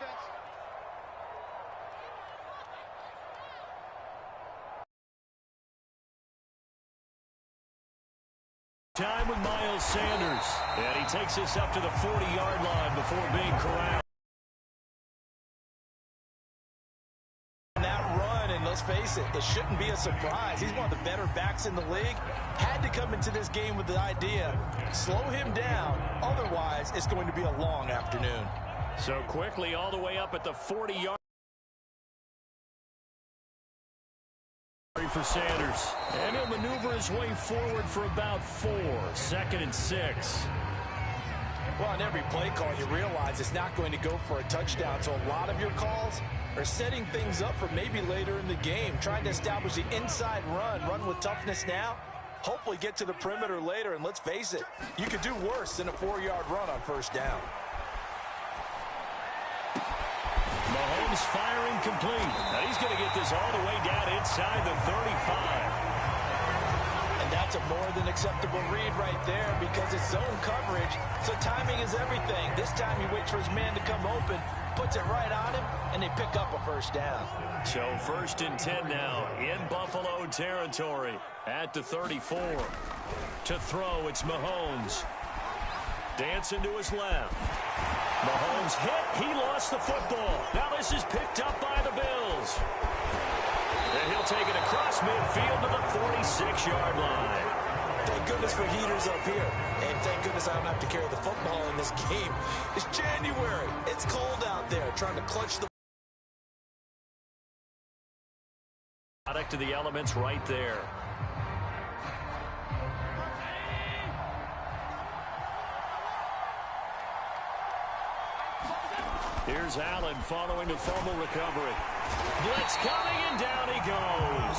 defense. Time with Miles Sanders. And he takes this up to the 40-yard line before being corralled. That run, and let's face it, it shouldn't be a surprise. He's one of the better backs in the league. Had to come into this game with the idea, slow him down. Otherwise, it's going to be a long afternoon. So quickly all the way up at the 40-yard for Sanders. And he'll maneuver his way forward for about 4. 2nd and 6. Well, on every play call, you realize it's not going to go for a touchdown. So a lot of your calls are setting things up for maybe later in the game, trying to establish the inside run with toughness now, hopefully get to the perimeter later. And let's face it, you could do worse than a 4-yard run on first down. Mahomes firing complete. Now he's going to get this all the way down inside the 35. And that's a more than acceptable read right there because it's zone coverage, so timing is everything. This time he waits for his man to come open, puts it right on him, and they pick up a first down. So 1st and 10 now in Buffalo territory at the 34. To throw, it's Mahomes. Dancing to his left. Mahomes hit. He lost the football. Now this is picked up by the Bills. And he'll take it across midfield to the 46-yard line. Thank goodness for heaters up here. And thank goodness I don't have to carry the football in this game. It's January. It's cold out there. Trying to clutch the product of the elements right there. Here's Allen following the fumble recovery. Blitz coming, and down he goes.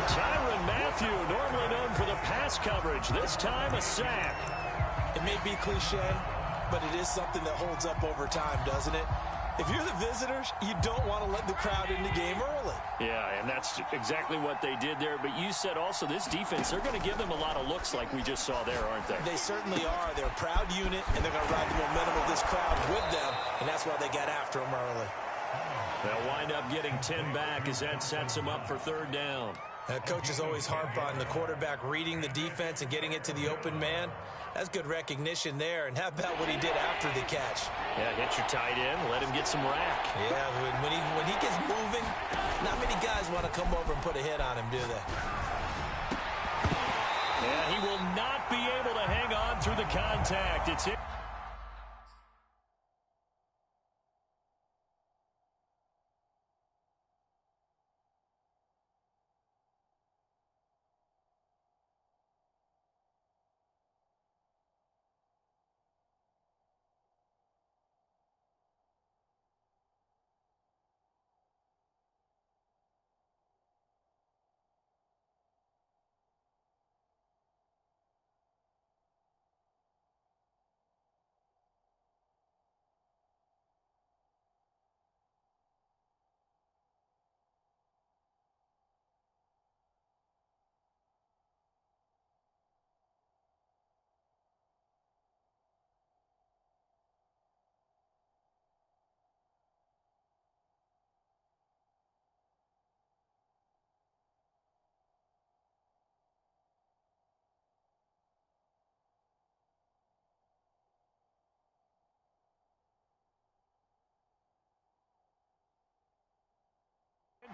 Tyrann Mathieu, normally known for the pass coverage, this time a sack. It may be cliche, but it is something that holds up over time, doesn't it? If you're the visitors, you don't want to let the crowd in the game early. Yeah, and that's exactly what they did there. But you said also this defense, they're going to give them a lot of looks like we just saw there, aren't they? They certainly are. They're a proud unit, and they're going to ride the momentum of this crowd with them, and that's why they got after them early. They'll wind up getting 10 back as that sets them up for 3rd down. Coaches always harp on the quarterback reading the defense and getting it to the open man. That's good recognition there. And how about what he did after the catch? Yeah, hit your tight end, let him get some rack. Yeah, when he gets moving, not many guys want to come over and put a hit on him, do they? Yeah, he will not be able to hang on through the contact. It's it.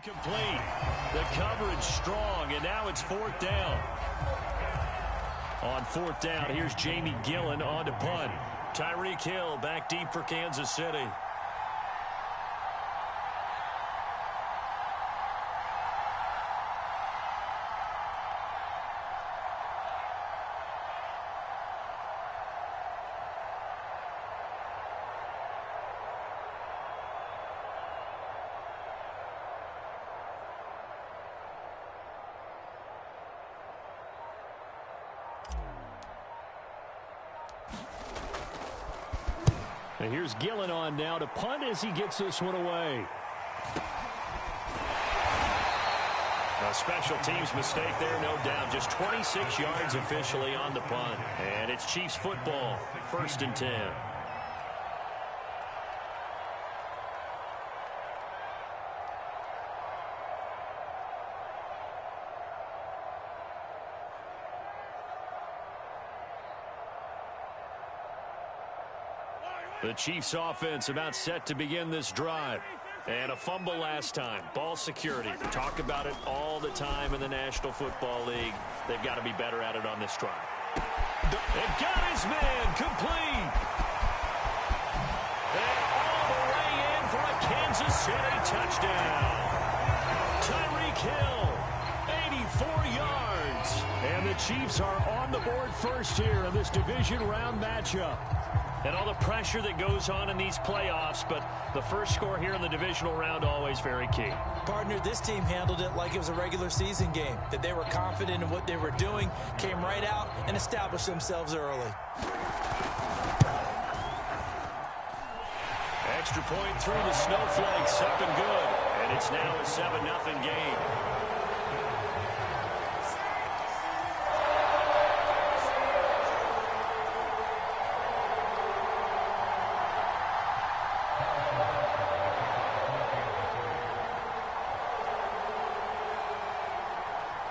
Complete. The coverage strong, and now it's 4th down. On 4th down, here's Jamie Gillen on to punt. Tyreek Hill back deep for Kansas City. And here's Gillen on now to punt as he gets this one away. A special teams mistake there, no doubt. Just 26 yards officially on the punt. And it's Chiefs football, 1st and 10. The Chiefs offense about set to begin this drive. And a fumble last time. Ball security. Talk about it all the time in the National Football League. They've got to be better at it on this drive. They've got his man complete. And all the way in for a Kansas City touchdown. Tyreek Hill, 84 yards. And the Chiefs are on the board first here in this division round matchup. And all the pressure that goes on in these playoffs, but the first score here in the divisional round always very key. Partner, this team handled it like it was a regular season game, that they were confident in what they were doing, came right out and established themselves early. Extra point through the snowflakes, up and good. And it's now a 7-0 game.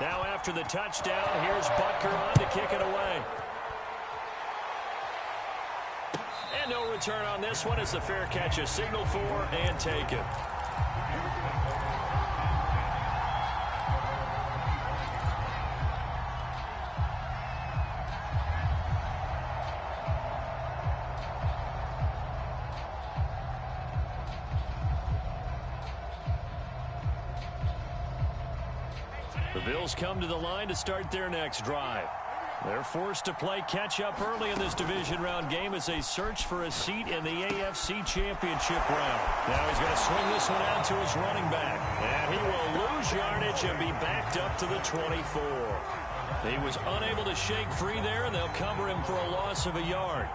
Now after the touchdown, here's Butker on to kick it away. And no return on this one. It's a fair catch, a signal for, and taken. The Bills come to the line to start their next drive. They're forced to play catch-up early in this division round game as they search for a seat in the AFC Championship round. Now he's going to swing this one out to his running back. And he will lose yardage and be backed up to the 24. He was unable to shake free there, and they'll cover him for a loss of a yard.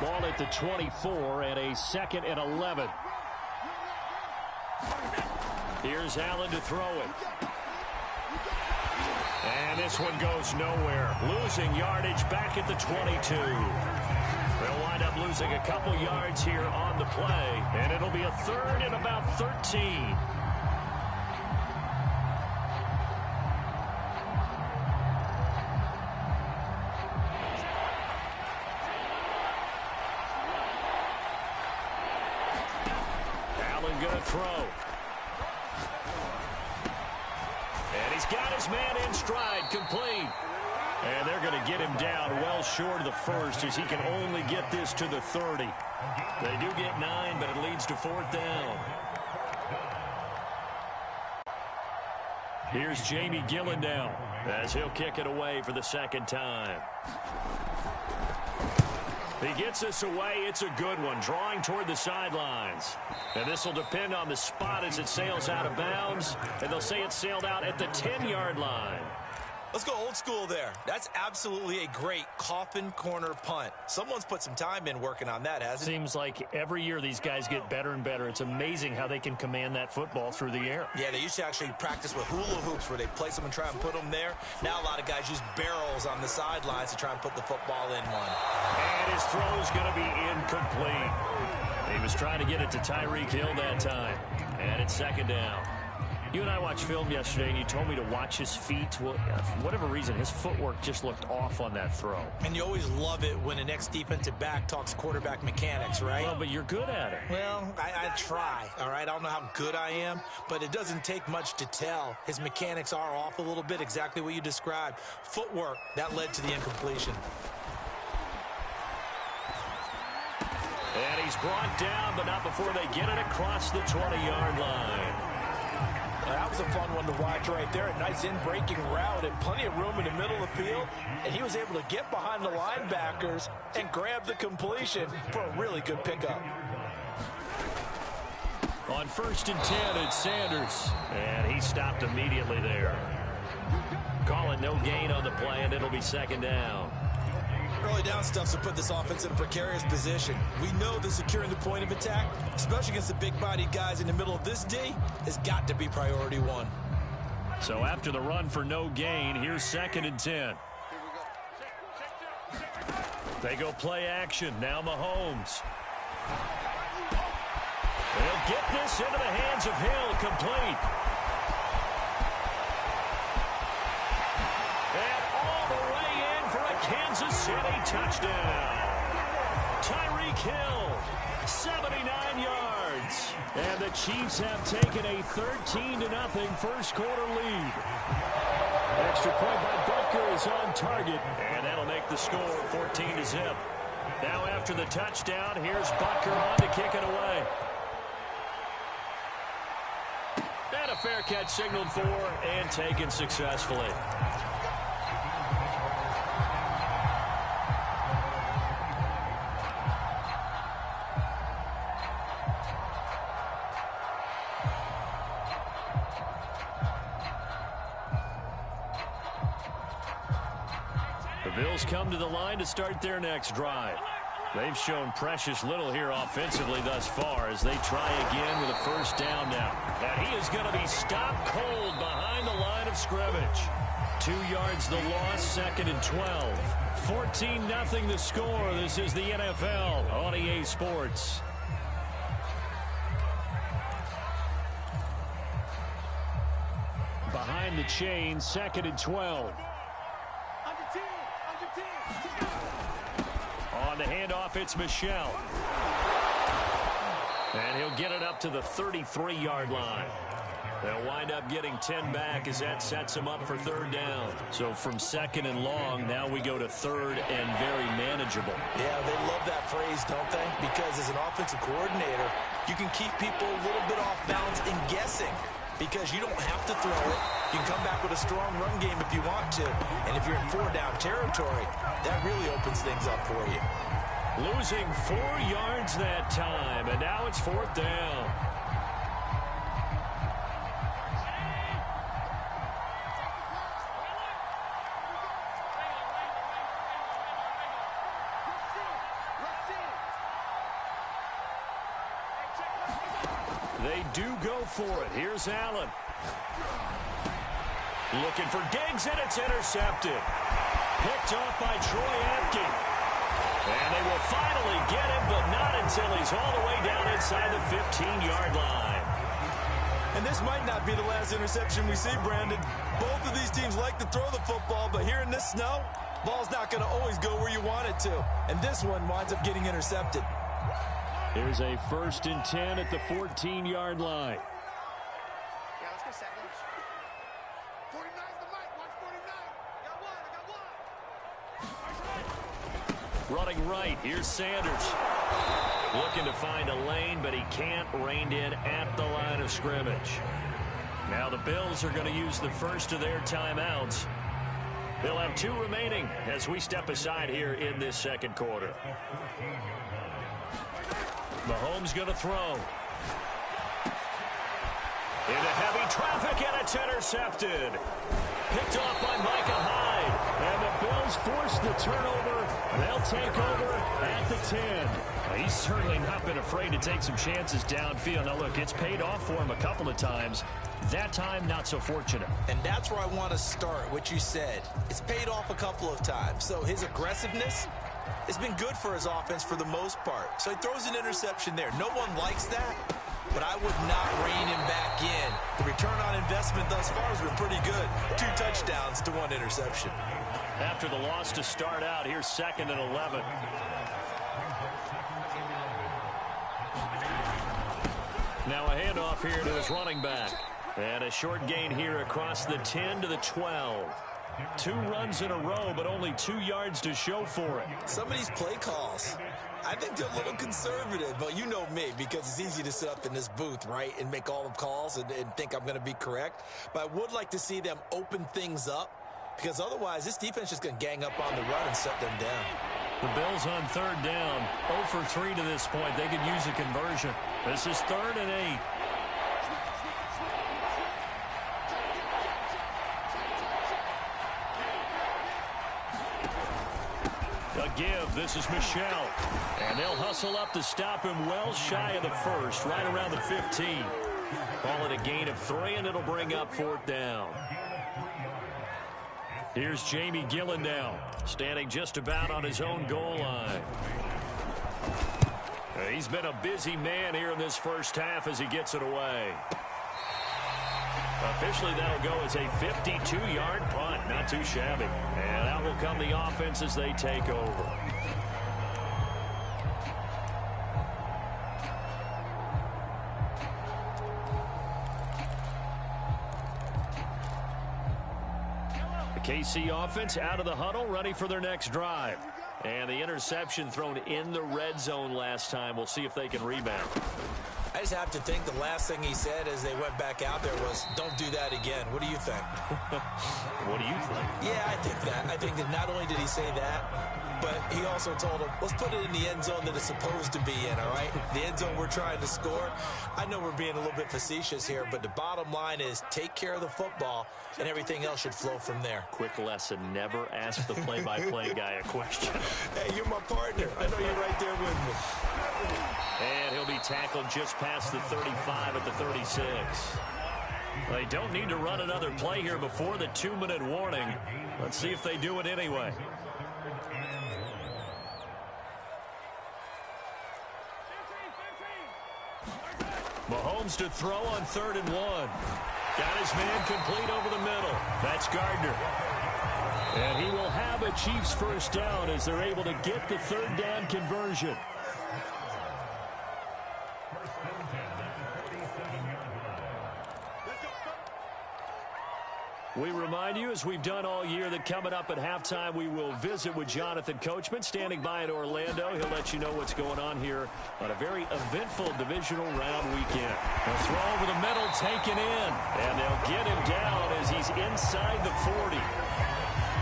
Ball at the 24 and a 2nd and 11. Here's Allen to throw it. And this one goes nowhere. Losing yardage back at the 22. They'll wind up losing a couple yards here on the play. And it'll be a 3rd and about 13. Gonna throw. And he's got his man in stride, complete. And they're going to get him down well short of the first as he can only get this to the 30. They do get 9, but it leads to 4th down. Here's Jamie Gillen now as he'll kick it away for the 2nd time. He gets this away. It's a good one, drawing toward the sidelines. And this will depend on the spot as it sails out of bounds. And they'll say it sailed out at the 10-yard line. Let's go old school there. That's absolutely a great coffin corner punt. Someone's put some time in working on that, hasn't it? Seems like every year these guys get better and better. It's amazing how they can command that football through the air. Yeah, they used to actually practice with hula hoops where they place them and try and put them there. Now a lot of guys use barrels on the sidelines to try and put the football in one. And his throw's going to be incomplete. He was trying to get it to Tyreek Hill that time. And it's 2nd down. You and I watched film yesterday, and you told me to watch his feet. Well, for whatever reason, his footwork just looked off on that throw. And you always love it when an ex-defensive back talks quarterback mechanics, right? Well, but you're good at it. Well, I try, all right? I don't know how good I am, but it doesn't take much to tell. His mechanics are off a little bit, exactly what you described. Footwork, that led to the incompletion. And he's brought down, but not before they get it across the 20-yard line. That was a fun one to watch right there. A nice in-breaking route and plenty of room in the middle of the field. And he was able to get behind the linebackers and grab the completion for a really good pickup. On 1st and 10, it's Sanders. And he stopped immediately there. Calling no gain on the play, and it'll be 2nd down. Early down stuff to put this offense in a precarious position. We know that securing the point of attack, especially against the big-bodied guys in the middle of this D, has got to be priority 1. So after the run for no gain, here's 2nd and 10. They go play action. Now Mahomes. They'll get this into the hands of Hill, complete. and a touchdown. Tyreek Hill, 79 yards. And the Chiefs have taken a 13-0 first quarter lead. Extra point by Butker is on target, and that'll make the score 14-0. Now after the touchdown, here's Butker on to kick it away. And a fair catch signaled for and taken successfully. The Bills come to the line to start their next drive. They've shown precious little here offensively thus far as they try again with a first down now. And he is going to be stopped cold behind the line of scrimmage. 2 yards the loss, 2nd and 12. 14-0 the score. This is the NFL on EA Sports. Behind the chain, 2nd and 12. On the handoff, it's Michel. And he'll get it up to the 33-yard line. They'll wind up getting 10 back as that sets them up for third down. So from 2nd and long, now we go to 3rd and very manageable. Yeah, they love that phrase, don't they? Because as an offensive coordinator, you can keep people a little bit off balance and guessing. Because you don't have to throw it. You can come back with a strong run game if you want to. And if you're in 4-down territory, that really opens things up for you. Losing 4 yards that time, and now it's 4th down. They do go for it. Here's Allen. Looking for Diggs, and it's intercepted. Picked off by Troy Apke. And they will finally get him, but not until he's all the way down inside the 15-yard line. And this might not be the last interception we see, Brandon. Both of these teams like to throw the football, but here in this snow, ball's not going to always go where you want it to. And this one winds up getting intercepted. Here's a 1st and 10 at the 14-yard line. Yeah, let's get set. 49's the mic. Watch 49. Got one. Running right, here's Sanders. Looking to find a lane, but he can't. Reined in at the line of scrimmage. Now the Bills are going to use the first of their timeouts. They'll have 2 remaining as we step aside here in this second quarter. Mahomes going to throw. Into heavy traffic, and it's intercepted. Picked off by Micah Hyde. And the Bills force the turnover. They'll take over at the 10. Well, he's certainly not been afraid to take some chances downfield. Now, look, it's paid off for him a couple of times. That time, not so fortunate. And that's where I want to start, what you said. It's paid off a couple of times. So his aggressiveness, it's been good for his offense for the most part. So he throws an interception there. No one likes that, but I would not rein him back in. The return on investment thus far has been pretty good. 2 touchdowns to 1 interception. After the loss to start out, here's 2nd and 11. Now a handoff here to his running back. And a short gain here across the 10 to the 12. 2 runs in a row, but only 2 yards to show for it. Some of these play calls, I think they're a little conservative, but you know me, because it's easy to sit up in this booth, right, and make all the calls and think I'm going to be correct. But I would like to see them open things up, because otherwise this defense is just going to gang up on the run and shut them down. The Bills on 3rd down, 0 for 3 to this point. They could use a conversion. This is 3rd and 8. A give. This is Michel. And they'll hustle up to stop him well shy of the 1st, right around the 15. Call it a gain of 3, and it'll bring up 4th down. Here's Jamie Gillen now, standing just about on his own goal line. He's been a busy man here in this first half as he gets it away. Officially, that'll go as a 52-yard punt. Not too shabby. And out will come the offense as they take over. The KC offense out of the huddle, ready for their next drive. And the interception thrown in the red zone last time. We'll see if they can rebound. I just have to think the last thing he said as they went back out there was, don't do that again. What do you think? What do you think? Yeah, I think that. I think that not only did he say that, but he also told him, let's put it in the end zone that it's supposed to be in, all right? The end zone we're trying to score. I know we're being a little bit facetious here, but the bottom line is take care of the football, and everything else should flow from there. Quick lesson, never ask the play-by-play guy a question. Hey, you're my partner. I know you're right there with me. And he'll be tackled just past the 35 at the 36. They don't need to run another play here before the 2-minute warning. Let's see if they do it anyway. Mahomes to throw on 3rd and 1. Got his man complete over the middle. That's Gardner. And he will have a Chiefs first down as they're able to get the 3rd down conversion. We remind you, as we've done all year, that coming up at halftime, we will visit with Jonathan Coachman, standing by in Orlando. He'll let you know what's going on here on a very eventful divisional round weekend. A throw over the middle, taken in, and they'll get him down as he's inside the 40.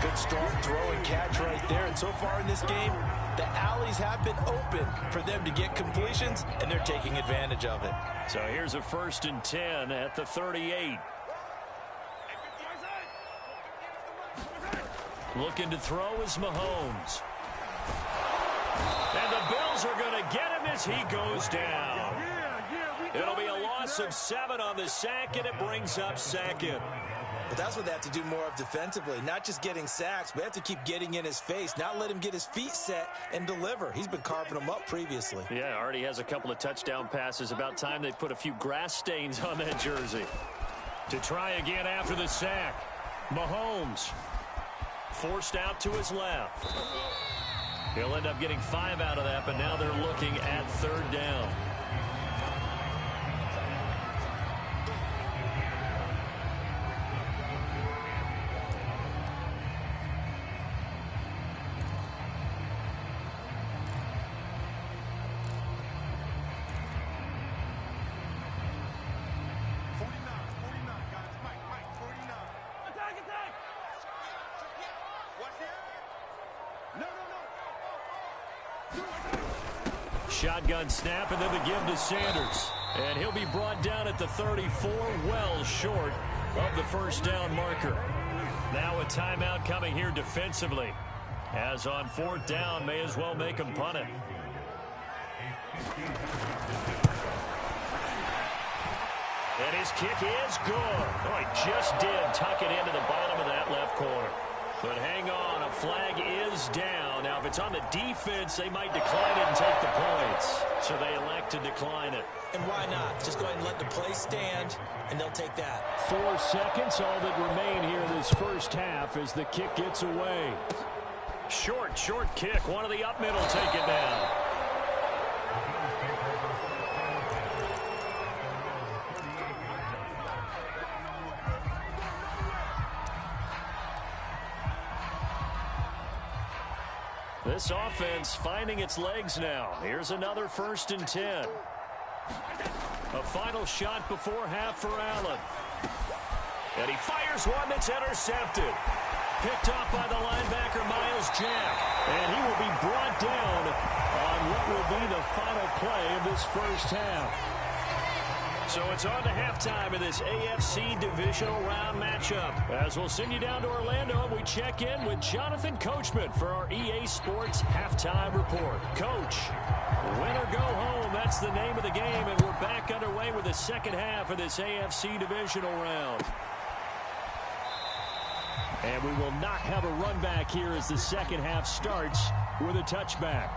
Good strong throw and catch right there. And so far in this game, the alleys have been open for them to get completions, and they're taking advantage of it. So here's a 1st and 10 at the 38. Looking to throw is Mahomes. And the Bills are going to get him as he goes down. It'll be a loss of 7 on the sack, and it brings up 2nd. But that's what they have to do more of defensively. Not just getting sacks, but they have to keep getting in his face, not let him get his feet set and deliver. He's been carving them up previously. Yeah, already has a couple of touchdown passes. About time they put a few grass stains on that jersey. To try again after the sack, Mahomes. Forced out to his left. He'll end up getting 5 out of that, but now they're looking at 3rd down. Shotgun snap, and then the give to Sanders. And he'll be brought down at the 34, well short of the 1st down marker. Now a timeout coming here defensively. As on 4th down, may as well make him punt it. And his kick is good. Oh, he just did tuck it into the bottom of that left corner. But hang on, a flag is down. Now, if it's on the defense, they might decline it and take the points. So they elect to decline it. And why not? Just go ahead and let the play stand, and they'll take that. 4 seconds, all that remain here in this first half as the kick gets away. Short kick. One of the up middle take it down. This offense finding its legs now. Here's another 1st and 10. A final shot before half for Allen. And he fires one that's intercepted. Picked off by the linebacker, Miles Jack. And he will be brought down on what will be the final play of this first half. So it's on to halftime of this AFC divisional round matchup. As we'll send you down to Orlando, and we check in with Jonathan Coachman for our EA Sports Halftime Report. Coach, win or go home, that's the name of the game, and we're back underway with the second half of this AFC divisional round. And we will not have a run back here as the second half starts with a touchback.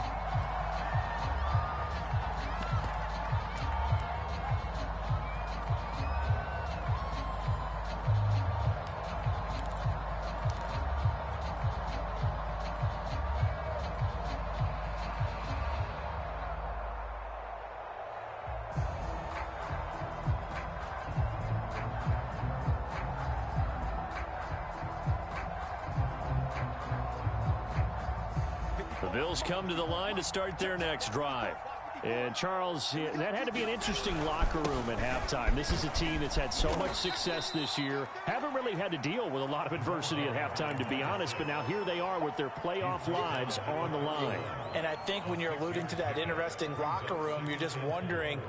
Bills come to the line to start their next drive. And, Charles, that had to be an interesting locker room at halftime. This is a team that's had so much success this year. Haven't really had to deal with a lot of adversity at halftime, to be honest. But now here they are with their playoff lives on the line. And I think when you're alluding to that interesting locker room, you're just wondering,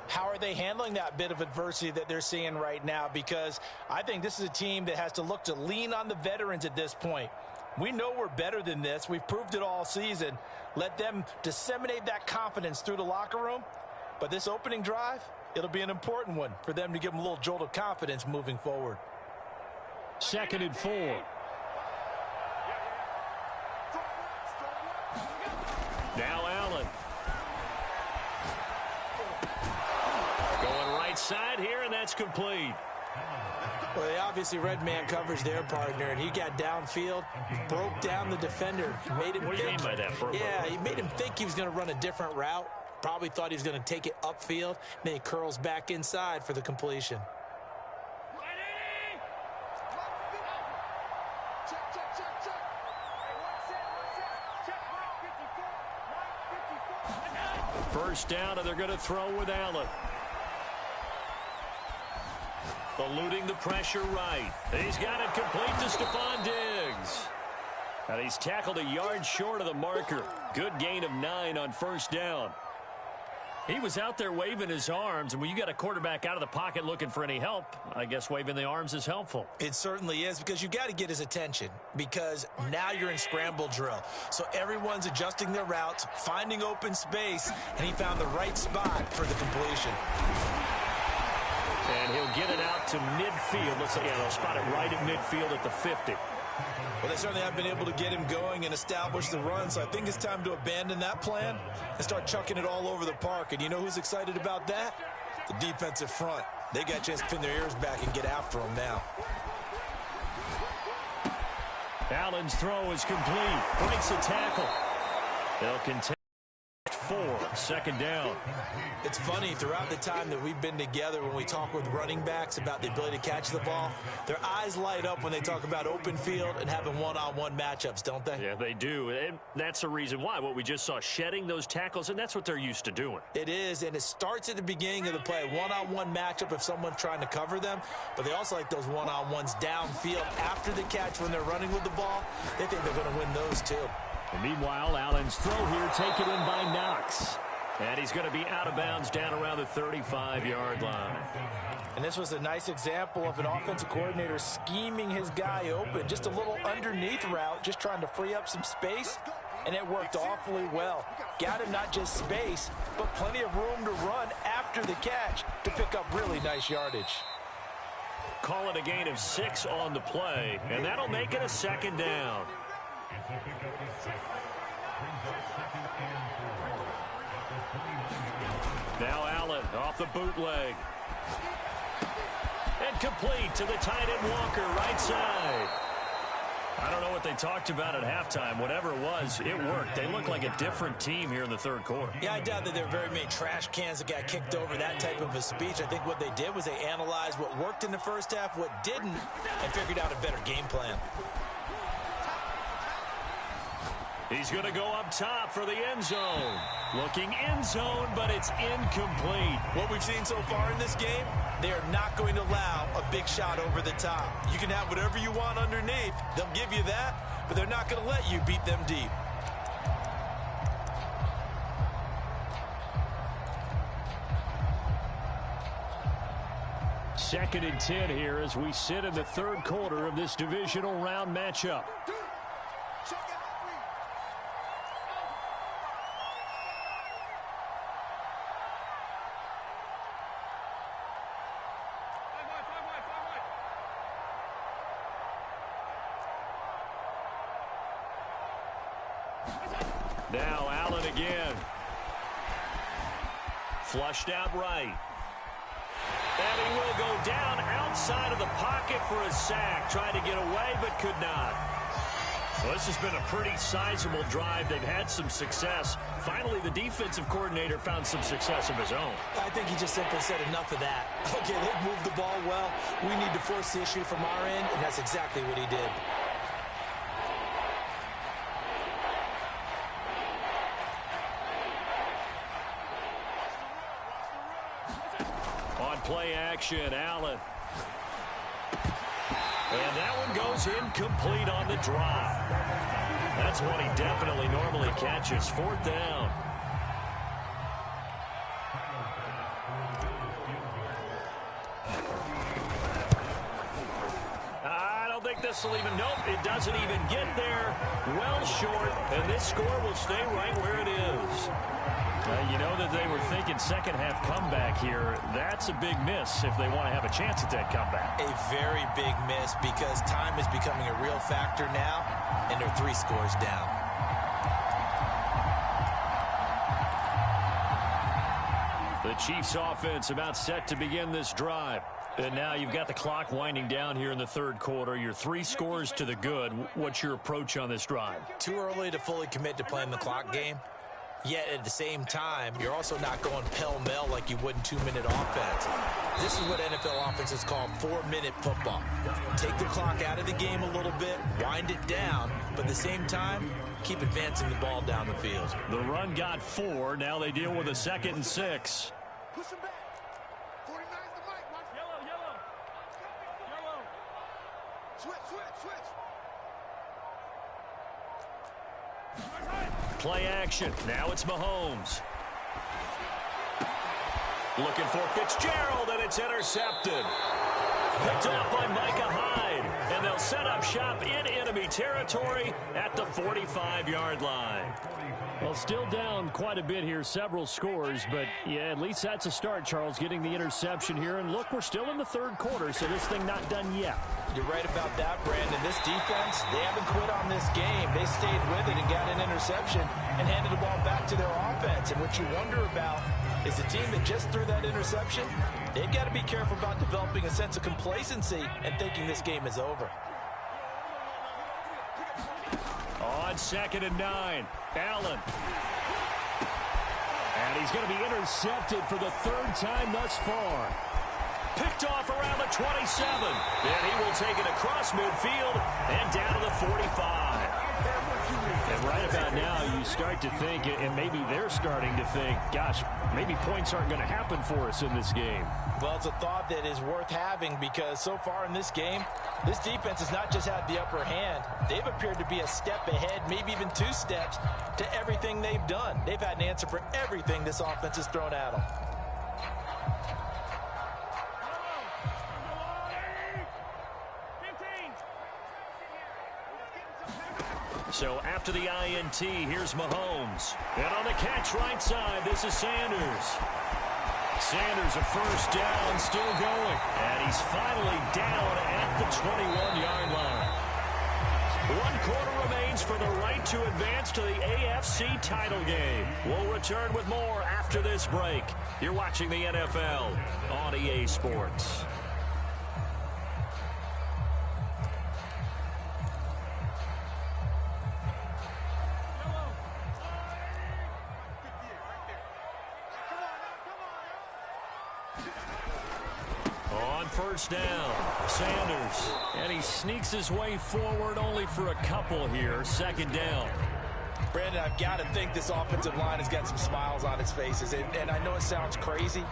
how are they handling that bit of adversity that they're seeing right now? Because I think this is a team that has to look to lean on the veterans at this point. We know we're better than this. We've proved it all season. Let them disseminate that confidence through the locker room. But this opening drive, it'll be an important one for them to give them a little jolt of confidence moving forward. 2nd and 4. Now Allen. Going right side here, and that's complete. Well, they obviously red man covers their partner, and he got downfield, broke down the defender. Made him what do you mean by that? Yeah, he made him think he was going to run a different route. Probably thought he was going to take it upfield. Then he curls back inside for the completion. First down, and they're going to throw with Allen. Eluding the pressure right. He's got it complete to Stephon Diggs. And he's tackled a yard short of the marker. Good gain of 9 on first down. He was out there waving his arms, and when you got a quarterback out of the pocket looking for any help, I guess waving the arms is helpful. It certainly is, because you got to get his attention, because now you're in scramble drill. So everyone's adjusting their routes, finding open space, and he found the right spot for the completion. And he'll get it out to midfield. Let's say, yeah, they'll spot it right at midfield at the 50. Well, they certainly have been able to get him going and establish the run, so I think it's time to abandon that plan and start chucking it all over the park. And you know who's excited about that? The defensive front. They got a chance to pin their ears back and get after him now. Allen's throw is complete. Breaks a tackle. They'll contest 4. 2nd down. It's funny, throughout the time that we've been together, when we talk with running backs about the ability to catch the ball, their eyes light up when they talk about open field and having one-on-one matchups, don't they? Yeah, they do. And that's the reason why. What we just saw, shedding those tackles, and that's what they're used to doing. It is, and it starts at the beginning of the play. One-on-one matchup if someone's trying to cover them, but they also like those one-on-ones downfield after the catch when they're running with the ball. They think they're going to win those too. And meanwhile, Allen's throw here taken in by Knox. And he's going to be out of bounds down around the 35-yard line. And this was a nice example of an offensive coordinator scheming his guy open. Just a little underneath route, just trying to free up some space, and it worked awfully well. Got him not just space, but plenty of room to run after the catch to pick up really nice yardage. Call it a gain of 6 on the play, and that'll make it a 2nd down. Now Allen off the bootleg. And complete to the tight end Walker, right side. I don't know what they talked about at halftime. Whatever it was, it worked. They look like a different team here in the 3rd quarter. Yeah, I doubt that there were very many trash cans that got kicked over, that type of a speech. I think what they did was they analyzed what worked in the first half, what didn't, and figured out a better game plan. He's going to go up top for the end zone. Looking end zone, but it's incomplete. What we've seen so far in this game, they are not going to allow a big shot over the top. You can have whatever you want underneath. They'll give you that, but they're not going to let you beat them deep. Second and 10 here as we sit in the 3rd quarter of this divisional round matchup. Now Allen again. Flushed out right. And he will go down outside of the pocket for a sack. Tried to get away, but could not. Well, this has been a pretty sizable drive. They've had some success. Finally, the defensive coordinator found some success of his own. I think he just simply said enough of that. Okay, they've moved the ball well. We need to force the issue from our end, and that's exactly what he did. Play action, Allen. And that one goes incomplete on the drive. That's one he definitely normally catches. 4th down. I don't think this will even, nope, it doesn't even get there. Well short, and this score will stay right where it is. You know that they were thinking second half comeback here. That's a big miss if they want to have a chance at that comeback. A very big miss because time is becoming a real factor now, and they're 3 scores down. The Chiefs offense about set to begin this drive. And now you've got the clock winding down here in the 3rd quarter. You're 3 scores to the good. What's your approach on this drive? Too early to fully commit to playing the clock game. Yet at the same time, you're also not going pell-mell like you would in 2-minute offense. This is what NFL offenses call 4-minute football. Take the clock out of the game a little bit, wind it down, but at the same time, keep advancing the ball down the field. The run got 4. Now they deal with a 2nd and 6. Push him back. 49's the mic. Watch. Yellow. Switch. Play action. Now it's Mahomes. Looking for Fitzgerald, and it's intercepted. Picked off by Micah Hyde. And they'll set up shop in enemy territory at the 45-yard line. Well, still down quite a bit here, several scores, but yeah, at least that's a start, Charles, getting the interception here. And look, we're still in the 3rd quarter, so this thing not done yet. You're right about that, Brandon. This defense, they haven't quit on this game. They stayed with it and got an interception and handed the ball back to their offense. And what you wonder about is the team that just threw that interception, they've got to be careful about developing a sense of complacency and thinking this game is over. On 2nd and 9, Allen. And he's going to be intercepted for the 3rd time thus far. Picked off around the 27. And he will take it across midfield and down to the 45. And right about now, you start to think, and maybe they're starting to think, gosh, maybe points aren't going to happen for us in this game. Well, it's a thought that is worth having because so far in this game, this defense has not just had the upper hand. They've appeared to be a step ahead, maybe even 2 steps to everything they've done. They've had an answer for everything this offense has thrown at them. So after the INT, here's Mahomes. And on the catch right side, this is Sanders. Sanders a 1st down, still going. And he's finally down at the 21-yard line. 1 quarter remains for the right to advance to the AFC title game. We'll return with more after this break. You're watching the NFL on EA Sports. On 1st down, Sanders. And he sneaks his way forward only for a couple here. 2nd down. Brandon, I've got to think this offensive line has got some smiles on its faces. And I know it sounds crazy,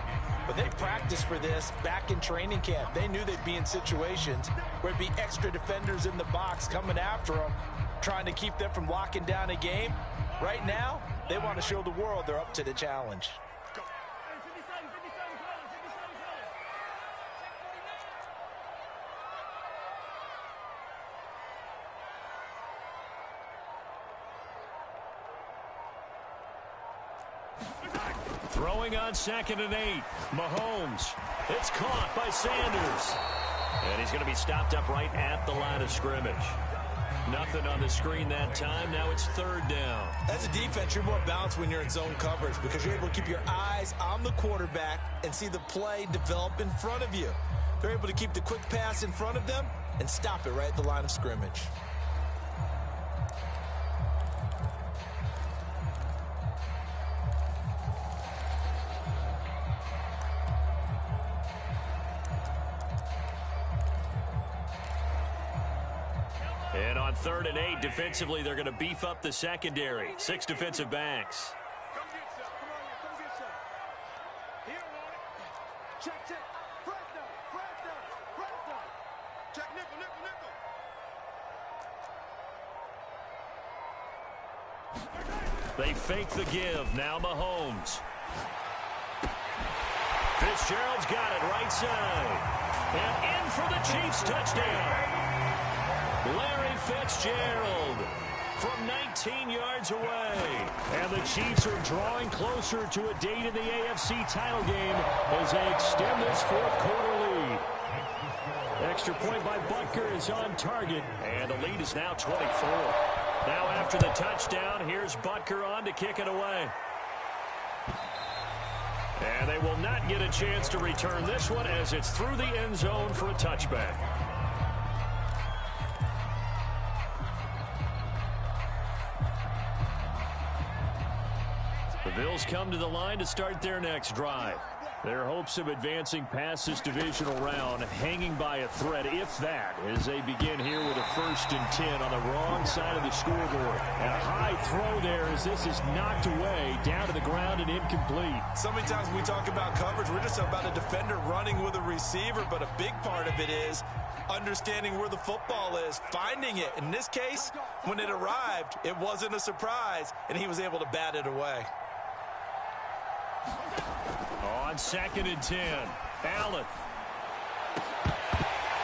but they practiced for this back in training camp. They knew they'd be in situations where it'd be extra defenders in the box coming after them, trying to keep them from locking down a game. Right now, they want to show the world they're up to the challenge. Throwing on 2nd and 8. Mahomes. It's caught by Sanders. And he's going to be stopped up right at the line of scrimmage. Nothing on the screen that time. Now it's 3rd down. As a defense, you're more balanced when you're in zone coverage because you're able to keep your eyes on the quarterback and see the play develop in front of you. They're able to keep the quick pass in front of them and stop it right at the line of scrimmage. And on 3rd and 8, defensively, they're going to beef up the secondary. 6 defensive backs. Come get some. Come on here. Come get some. He don't want it. Check. They fake the give. Now Mahomes. Fitzgerald's got it right side. And in for the Chiefs touchdown. Larry Fitzgerald from 19 yards away. And the Chiefs are drawing closer to a date in the AFC title game as they extend this fourth quarter lead. Extra point by Butker is on target. And the lead is now 24. Now after the touchdown, here's Butker on to kick it away. And they will not get a chance to return this one as it's through the end zone for a touchback. The Bills come to the line to start their next drive. Their hopes of advancing past this divisional round hanging by a thread, if that, as they begin here with a 1st and 10 on the wrong side of the scoreboard. And a high throw there as this is knocked away, down to the ground and incomplete. So many times when we talk about coverage, we're just about a defender running with a receiver, but a big part of it is understanding where the football is, finding it. In this case, when it arrived, it wasn't a surprise, and he was able to bat it away. On 2nd and 10, Allen.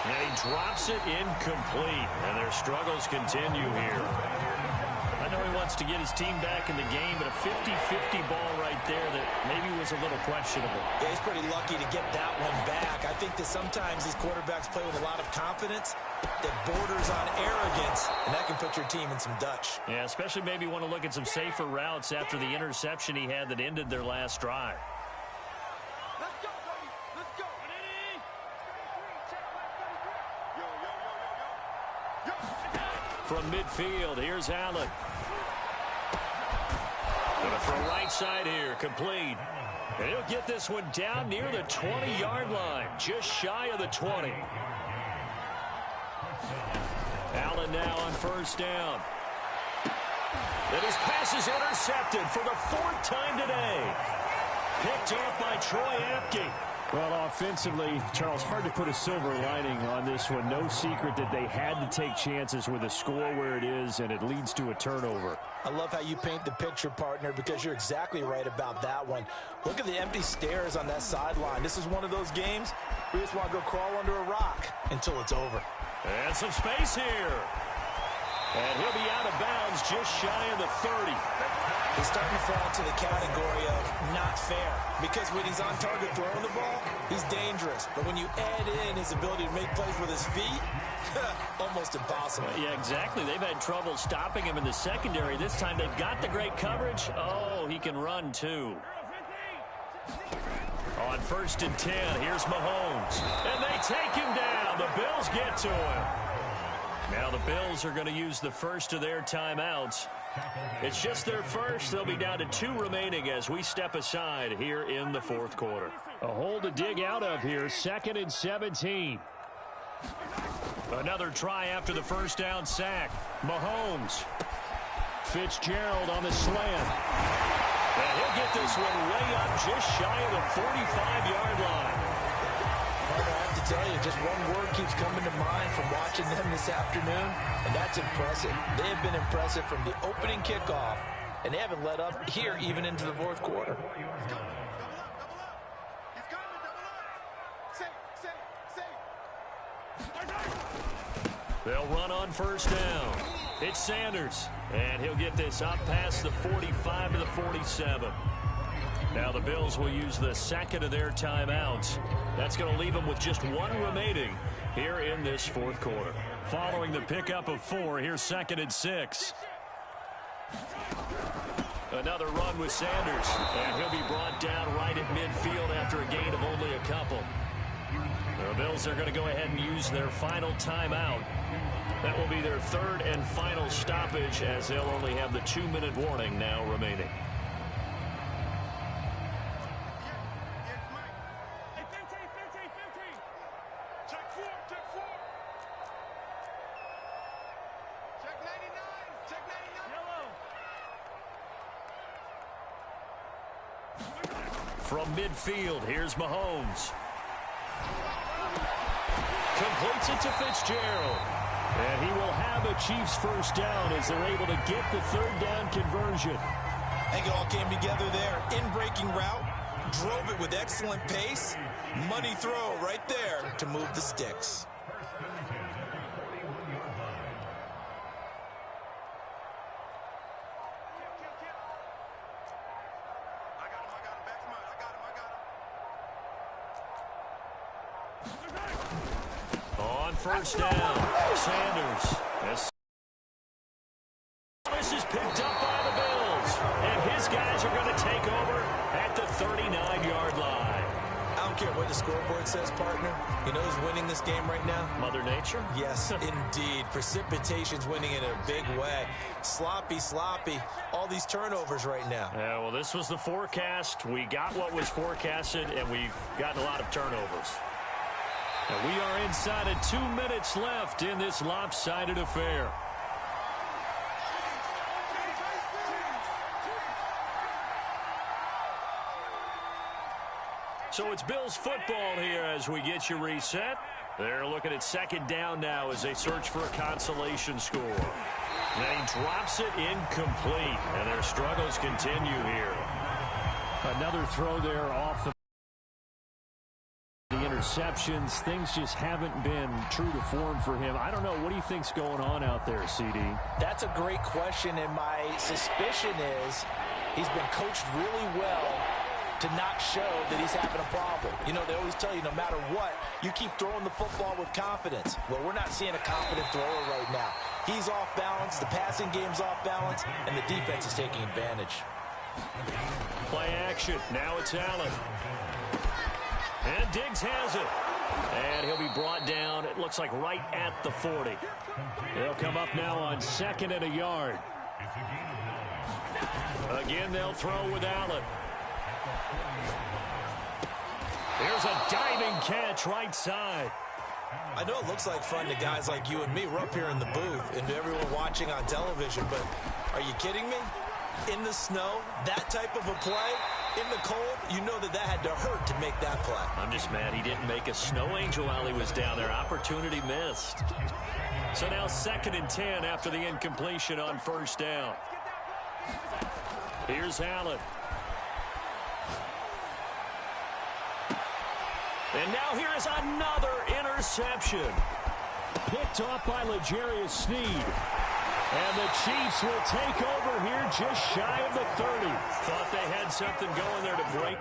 And he drops it incomplete. And their struggles continue here. I know he wants to get his team back in the game, but a 50-50 ball right there that maybe was a little questionable. Yeah, he's pretty lucky to get that one back. I think that sometimes these quarterbacks play with a lot of confidence that borders on arrogance, and that can put your team in some Dutch. Yeah, especially maybe want to look at some safer routes after the interception he had that ended their last drive. From midfield, here's Allen. Gonna throw right side here, complete. And he'll get this one down near the 20-yard line, just shy of the 20. Allen now on 1st down. And his pass is intercepted for the 4th time today. Picked off by Troy Apke. Well, offensively, Charles, hard to put a silver lining on this one. No secret that they had to take chances with a score where it is, and it leads to a turnover. I love how you paint the picture, partner, because you're exactly right about that one. Look at the empty stairs on that sideline. This is one of those games where you just want to go crawl under a rock until it's over. And some space here. And he'll be out of bounds just shy of the 30. He's starting to fall into the category of not fair, because when he's on target throwing the ball, he's dangerous. But when you add in his ability to make plays with his feet, almost impossible. Yeah, exactly. They've had trouble stopping him in the secondary. This time they've got the great coverage. Oh, he can run too. On 1st and 10, here's Mahomes. And they take him down. The Bills get to him. Now the Bills are going to use the first of their timeouts. It's just their first. They'll be down to 2 remaining as we step aside here in the 4th quarter. A hole to dig out of here. 2nd and 17. Another try after the 1st down sack. Mahomes. Fitzgerald on the slant. And he'll get this one way up just shy of the 45-yard line. I have to tell you, just one word keeps coming to mind from watching them this afternoon, and that's impressive. They have been impressive from the opening kickoff, and they haven't let up here even into the 4th quarter. They'll run on 1st down. It's Sanders, and he'll get this up past the 45 to the 47. Now the Bills will use the 2nd of their timeouts. That's going to leave them with just 1 remaining here in this 4th quarter. Following the pickup of 4, here's 2nd and 6. Another run with Sanders, and he'll be brought down right at midfield after a gain of only a couple. The Bills are going to go ahead and use their final timeout. That will be their 3rd and final stoppage, as they'll only have the 2-minute warning now remaining. From midfield, here's Mahomes. Completes it to Fitzgerald. And he will have a Chiefs first down as they're able to get the third down conversion. I think it all came together there. In-breaking route, drove it with excellent pace. Money throw right there to move the sticks. On first down, Sanders. This is picked up by the Bills. And his guys are going to take over at the 39-yard line. I don't care what the scoreboard says, partner. You know who's winning this game right now? Mother Nature? Yes, indeed. Precipitation's winning in a big way. Sloppy. All these turnovers right now. Yeah, well, this was the forecast. We got what was forecasted, and we've gotten a lot of turnovers. And we are inside of 2 minutes left in this lopsided affair. So it's Bills football here as we get you reset. They're looking at second down now as they search for a consolation score. And he drops it incomplete, and their struggles continue here. Another throw there off the interceptions. Things just haven't been true to form for him. I don't know. What do you think's going on out there, CD? That's a great question, and my suspicion is he's been coached really well to not show that he's having a problem. You know, they always tell you no matter what, you keep throwing the football with confidence. Well, we're not seeing a confident thrower right now. He's off balance, the passing game's off balance, and the defense is taking advantage. Play action. Now it's Allen. And Diggs has it. And he'll be brought down, it looks like right at the 40. They'll come up now on 2nd and a yard. Again, they'll throw with Allen. Here's a diving catch right side. I know it looks like fun to guys like you and me. We're up here in the booth and to everyone watching on television, but are you kidding me? In the snow, that type of a play, in the cold, you know that had to hurt to make that play. I'm just mad he didn't make a snow angel while he was down there. Opportunity missed. So now 2nd and 10 after the incompletion on first down. Here's Allen. And now here is another interception. Picked off by L'Jarius Sneed. And the Chiefs will take over here just shy of the 30. Thought they had something going there to break.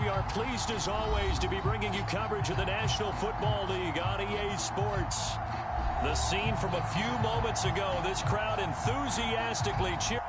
We are pleased as always to be bringing you coverage of the National Football League on EA Sports. The scene from a few moments ago, this crowd enthusiastically cheering.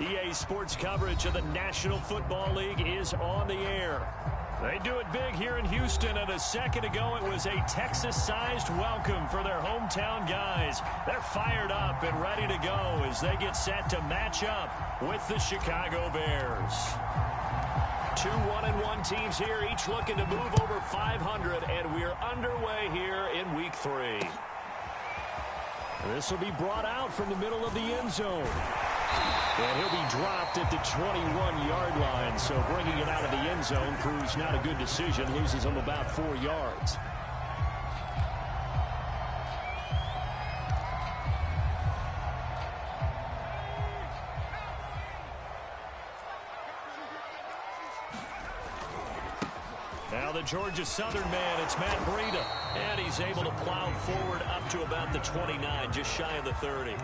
EA Sports coverage of the National Football League is on the air. They do it big here in Houston, and a second ago it was a Texas-sized welcome for their hometown guys. They're fired up and ready to go as they get set to match up with the Chicago Bears. Two 1-1 teams here, each looking to move over 500, and we're underway here in Week 3. This will be brought out from the middle of the end zone. And he'll be dropped at the 21-yard line, so bringing it out of the end zone proves not a good decision, loses him about 4 yards. Now the Georgia Southern man, it's Matt Breida. And he's able to plow forward up to about the 29, just shy of the 30.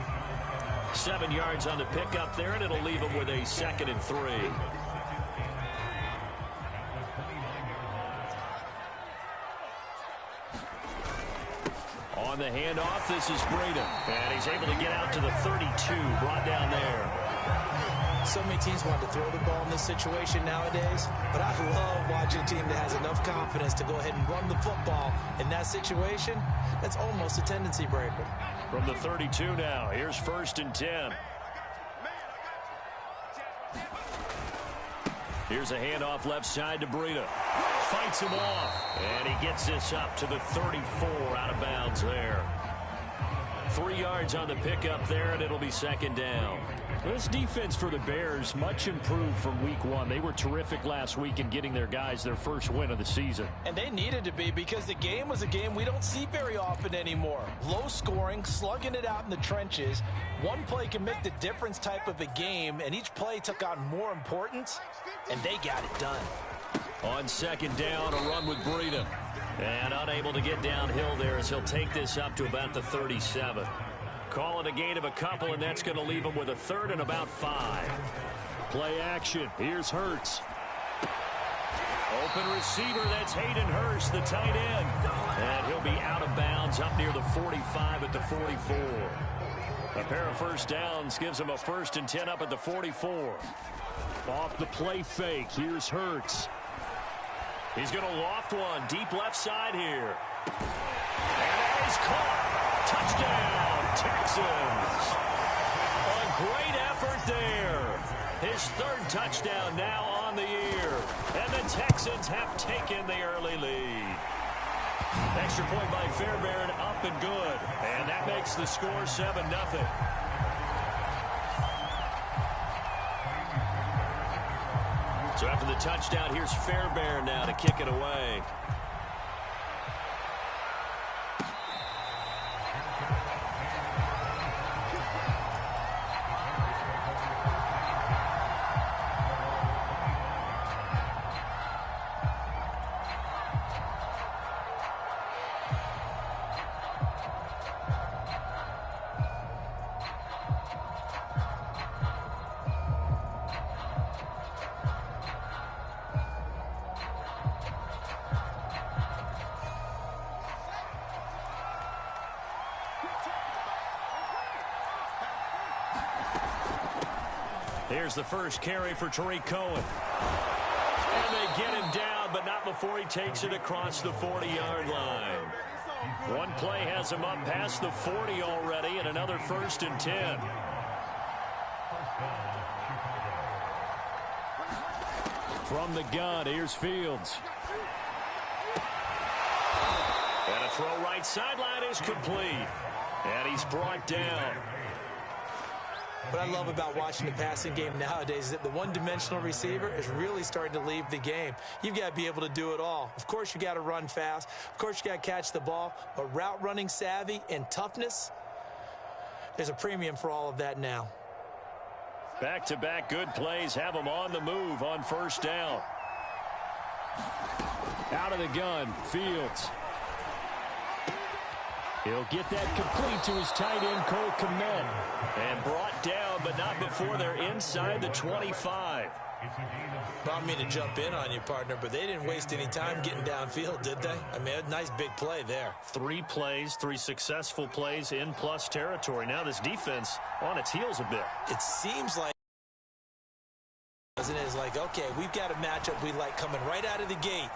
7 yards on the pickup there, and it'll leave him with a 2nd and 3. On the handoff, this is Breida. And he's able to get out to the 32, brought down there. So many teams want to throw the ball in this situation nowadays, but I love watching a team that has enough confidence to go ahead and run the football in that situation. That's almost a tendency breaker. From the 32 now, here's 1st and 10. Here's a handoff left side to Breida. Fights him off, and he gets this up to the 34, out of bounds there. 3 yards on the pickup there, and it'll be 2nd down. This defense for the Bears, much improved from Week 1. They were terrific last week in getting their guys their first win of the season. And they needed to be, because the game was a game we don't see very often anymore. Low scoring, slugging it out in the trenches. One play can make the difference type of a game, and each play took on more importance, and they got it done. On 2nd down, a run with Breida. And unable to get downhill there as he'll take this up to about the 37. Call it a gain of a couple, and that's going to leave him with a 3rd and about 5. Play action. Here's Hurts. Open receiver, that's Hayden Hurst, the tight end. And he'll be out of bounds up near the 45 at the 44. A pair of 1st downs gives him a 1st and 10 up at the 44. Off the play fake, here's Hurts. He's going to loft one deep left side here. And that is caught. Touchdown, Texans. A great effort there. His 3rd touchdown now on the year. And the Texans have taken the early lead. Extra point by Fairbairn, up and good. And that makes makes the score 7-0. So after the touchdown, here's Fairbairn now to kick it away. Here's the first carry for Tariq Cohen. And they get him down, but not before he takes it across the 40-yard line. One play has him up past the 40 already, and another 1st and 10. From the gun, here's Fields. And a throw right sideline is complete. And he's brought down. What I love about watching the passing game nowadays is that the one-dimensional receiver is really starting to leave the game. You've got to be able to do it all. Of course, you got to run fast. Of course, you got to catch the ball. But route running savvy and toughness, there's a premium for all of that now. Back-to-back good plays have him on the move on 1st down. Out of the gun, Fields. He'll get that complete to his tight end, Cole Kmet. And brought down, but not before they're inside the 25. Well, I mean to jump in on you, partner, but they didn't waste any time getting downfield, did they? I mean, a nice big play there. 3 plays, 3 successful plays in plus territory. Now this defense on its heels a bit. It seems like, doesn't it? It's like, okay, we've got a matchup we like coming right out of the gate.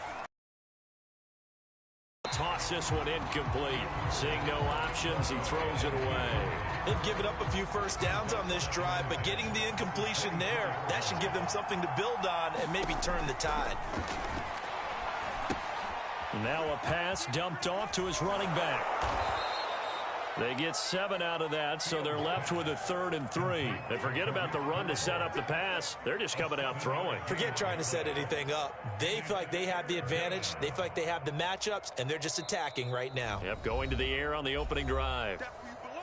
Toss this one incomplete. Seeing no options, he throws it away. They've given up a few 1st downs on this drive, but getting the incompletion there, that should give them something to build on and maybe turn the tide. Now a pass dumped off to his running back. They get 7 out of that, so they're left with a 3rd and 3. They forget about the run to set up the pass. They're just coming out throwing. Forget trying to set anything up. They feel like they have the advantage. They feel like they have the matchups, and they're just attacking right now. Yep, going to the air on the opening drive.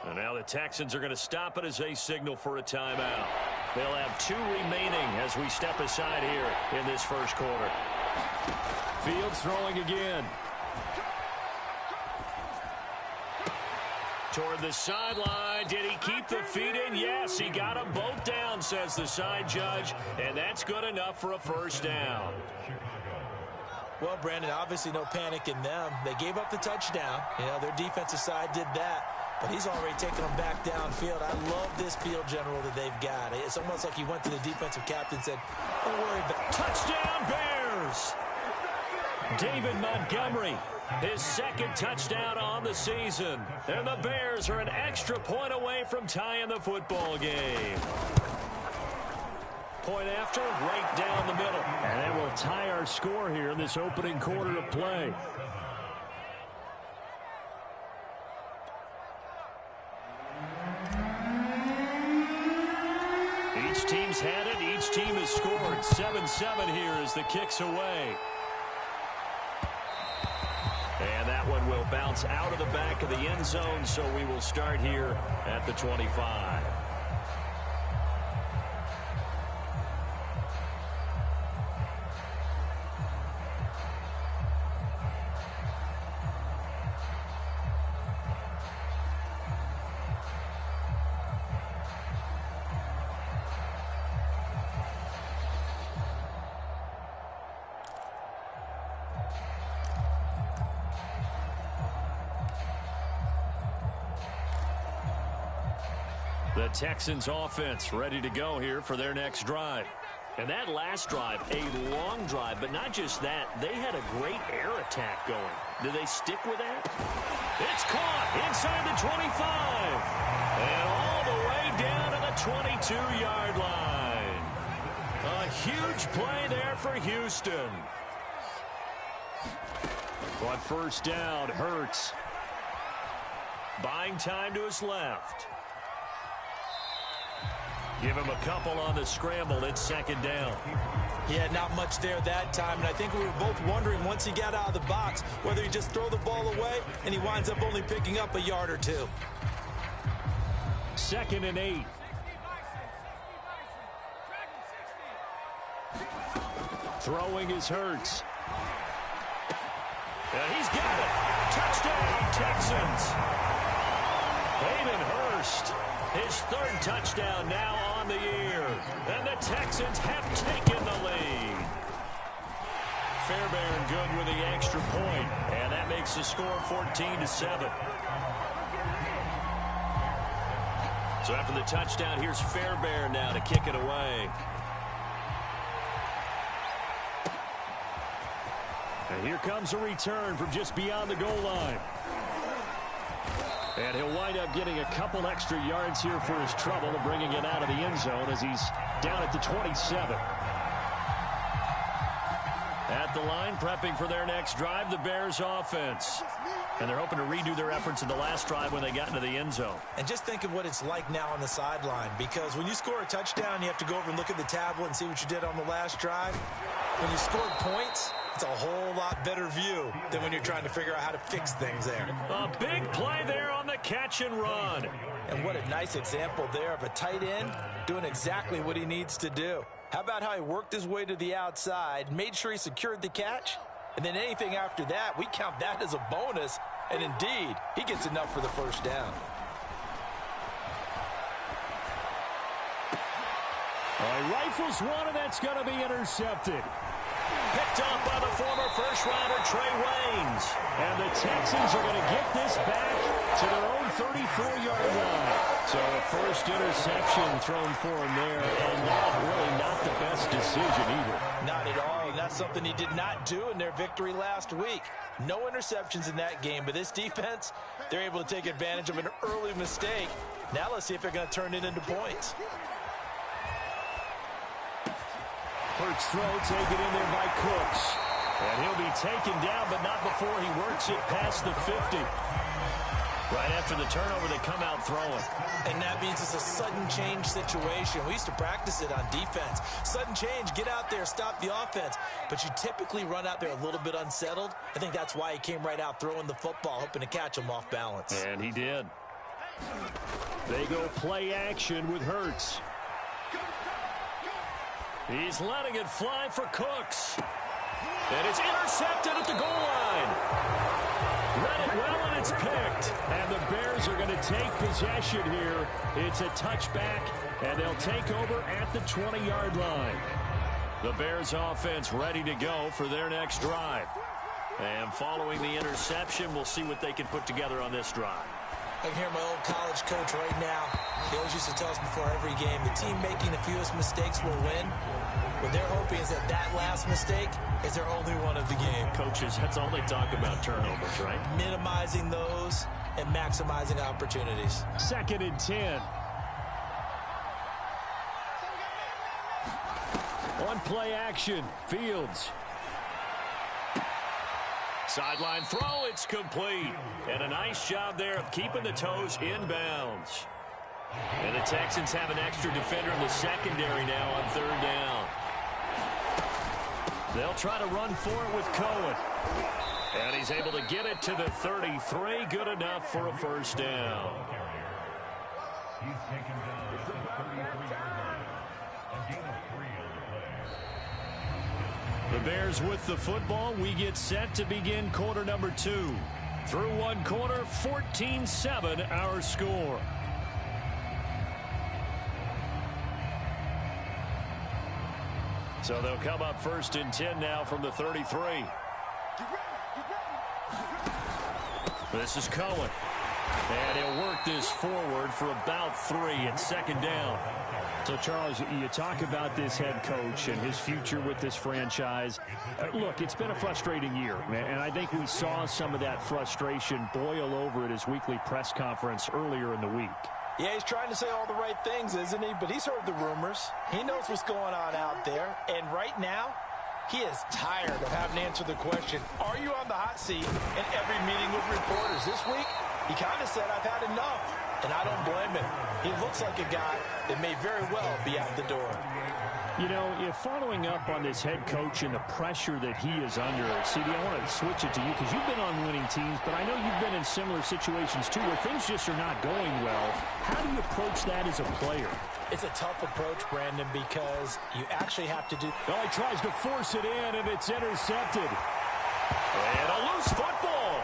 And now the Texans are going to stop it as they signal for a timeout. They'll have 2 remaining as we step aside here in this 1st quarter. Fields throwing again. Toward the sideline. Did he keep the feet in? Yes, he got them both down, says the side judge. And that's good enough for a 1st down. Well, Brandon, obviously no panic in them. They gave up the touchdown. You know, their defensive side did that. But he's already taken them back downfield. I love this field general that they've got. It's almost like he went to the defensive captain and said, don't worry about it. Touchdown, Bears! David Montgomery, his 2nd touchdown on the season. And the Bears are an extra point away from tying the football game. Point after, right down the middle. And that will tie our score here in this opening quarter of play. Each team's had it. Each team has scored. 7-7 here as the kick's away. And that one will bounce out of the back of the end zone, so we will start here at the 25. The Texans offense ready to go here for their next drive. And that last drive, a long drive, but not just that. They had a great air attack going. Do they stick with that? It's caught inside the 25. And all the way down to the 22-yard line. A huge play there for Houston. On 1st down, Hurts. Buying time to his left. Give him a couple on the scramble. It's second down. Yeah, not much there that time, and I think we were both wondering once he got out of the box whether he just throw the ball away and he winds up only picking up a yard or two. 2nd and 8. Throwing is Hurts. And he's got it. Touchdown, Texans. Hayden Hurst, his 3rd touchdown now on the year. And the Texans have taken the lead. Fairbairn good with the extra point, and that makes the score 14-7. So after the touchdown, here's Fairbairn now to kick it away. And here comes a return from just beyond the goal line. And he'll wind up getting a couple extra yards here for his trouble and bringing it out of the end zone as he's down at the 27. At the line, prepping for their next drive, the Bears offense. And they're hoping to redo their efforts in the last drive when they got into the end zone. And just think of what it's like now on the sideline, because when you score a touchdown, you have to go over and look at the tablet and see what you did on the last drive. When you scored points, it's a whole lot better view than when you're trying to figure out how to fix things there. A big play there on the catch and run. And what a nice example there of a tight end doing exactly what he needs to do. How about how he worked his way to the outside, made sure he secured the catch, and then anything after that, we count that as a bonus. And indeed, he gets enough for the first down. He rifles one, and that's going to be intercepted. Picked up by the former first-rounder Trey Waynes. And the Texans are going to get this back to their own 34-yard line. So a first interception thrown for him there, and that really not the best decision either. Not at all, and that's something he did not do in their victory last week. No interceptions in that game, but this defense, they're able to take advantage of an early mistake. Now let's see if they're going to turn it into points. Hurts throw taken in there by Cooks. And he'll be taken down, but not before he works it past the 50. Right after the turnover, they come out throwing. And that means it's a sudden change situation. We used to practice it on defense. Sudden change, get out there, stop the offense. But you typically run out there a little bit unsettled. I think that's why he came right out throwing the football, hoping to catch him off balance. And he did. They go play action with Hurts. He's letting it fly for Cooks. And it's intercepted at the goal line. Read it well, and it's picked. And the Bears are going to take possession here. It's a touchback, and they'll take over at the 20-yard line. The Bears offense ready to go for their next drive. And following the interception, we'll see what they can put together on this drive. I can hear my old college coach right now. He always used to tell us before every game, the team making the fewest mistakes will win. What they're hoping is that that last mistake is their only one of the game. Coaches, that's all they talk about, turnovers, right? Minimizing those and maximizing opportunities. 2nd and 10. On play action, Fields. Sideline throw, it's complete. And a nice job there of keeping the toes inbounds. And the Texans have an extra defender in the secondary now on 3rd down. They'll try to run for it with Cohen. And he's able to get it to the 33. Good enough for a first down. He's taken down at the 33-yard line. A gain of 3 on the play. The Bears with the football. We get set to begin quarter number 2. Through one quarter, 14-7 our score. So they'll come up 1st and 10 now from the 33. This is Cohen. And he'll work this forward for about 3 at 2nd down. So, Charles, you talk about this head coach and his future with this franchise. Look, it's been a frustrating year, and I think we saw some of that frustration boil over at his weekly press conference earlier in the week. Yeah, he's trying to say all the right things, isn't he? But he's heard the rumors. He knows what's going on out there. And right now, he is tired of having to answer the question, are you on the hot seat in every meeting with reporters? This week, He kind of said, I've had enough, and I don't blame him. He looks like a guy that may very well be out the door. You know, if following up on this head coach and the pressure that he is under, CD, I want to switch it to you because you've been on winning teams, but I know you've been in similar situations too where things just are not going well. How do you approach that as a player? It's a tough approach, Brandon, because you actually have to do... Well, he tries to force it in, and it's intercepted. And a loose football.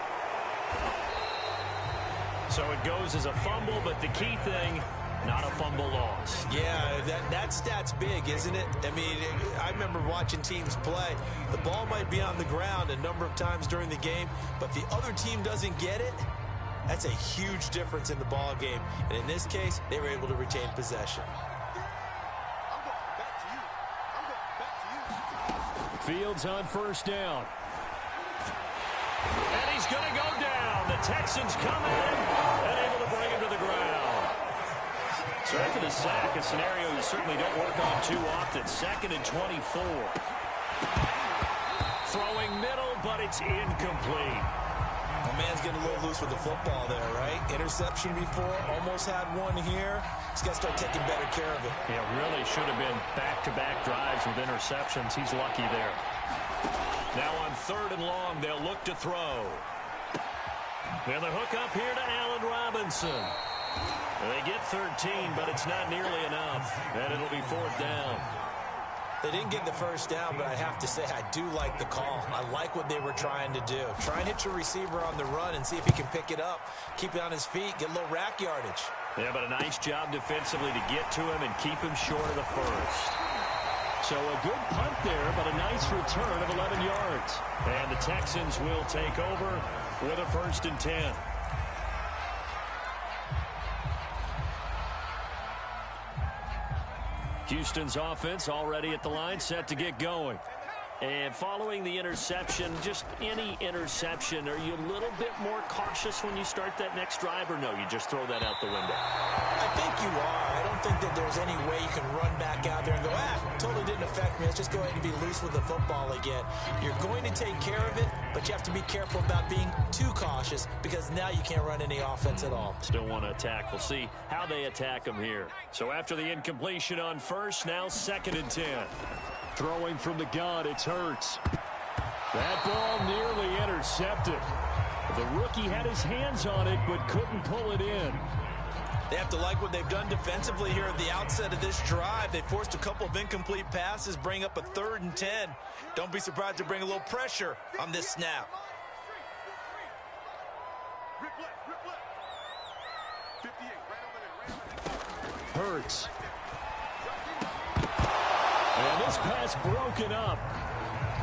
So it goes as a fumble, but the key thing, not a fumble loss. Yeah, that stat's big, isn't it? I mean, I remember watching teams play. The ball might be on the ground a number of times during the game, but the other team doesn't get it. That's a huge difference in the ball game. And in this case, they were able to retain possession. Fields on first down. And he's going to go down. The Texans come in and able to bring him to the ground. Sorry for the sack, a scenario you certainly don't work on too often. 2nd and 24. Throwing middle, but it's incomplete. My man's getting a little loose with the football there, right? Interception before, almost had one here. He's got to start taking better care of it. Yeah, really should have been back-to-back drives with interceptions. He's lucky there. Now on 3rd and long, they'll look to throw. And the hook up here to Allen Robinson. They get 13, but it's not nearly enough. And it'll be 4th down. They didn't get the first down, but I have to say I do like the call. I like what they were trying to do. Try and hit your receiver on the run and see if he can pick it up, keep it on his feet, get a little rack yardage. Yeah, but a nice job defensively to get to him and keep him short of the first. So a good punt there, but a nice return of 11 yards. And the Texans will take over with a 1st and 10. Houston's offense already at the line, set to get going. And following the interception, just any interception, are you a little bit more cautious when you start that next drive, or no, you just throw that out the window? I think you are. I don't think that there's any way you can run back out there and go, totally didn't affect me. Let's just go ahead and be loose with the football again. You're going to take care of it, but you have to be careful about being too cautious because now you can't run any offense at all. Still want to attack. We'll see how they attack them here. So after the incompletion on first, now 2nd and 10. Throwing from the gun, it's Hurts. That ball nearly intercepted. The rookie had his hands on it, but couldn't pull it in. They have to like what they've done defensively here at the outset of this drive. They forced a couple of incomplete passes, bring up a 3rd and 10. Don't be surprised to bring a little pressure on this snap. Hurts. And this pass broken up.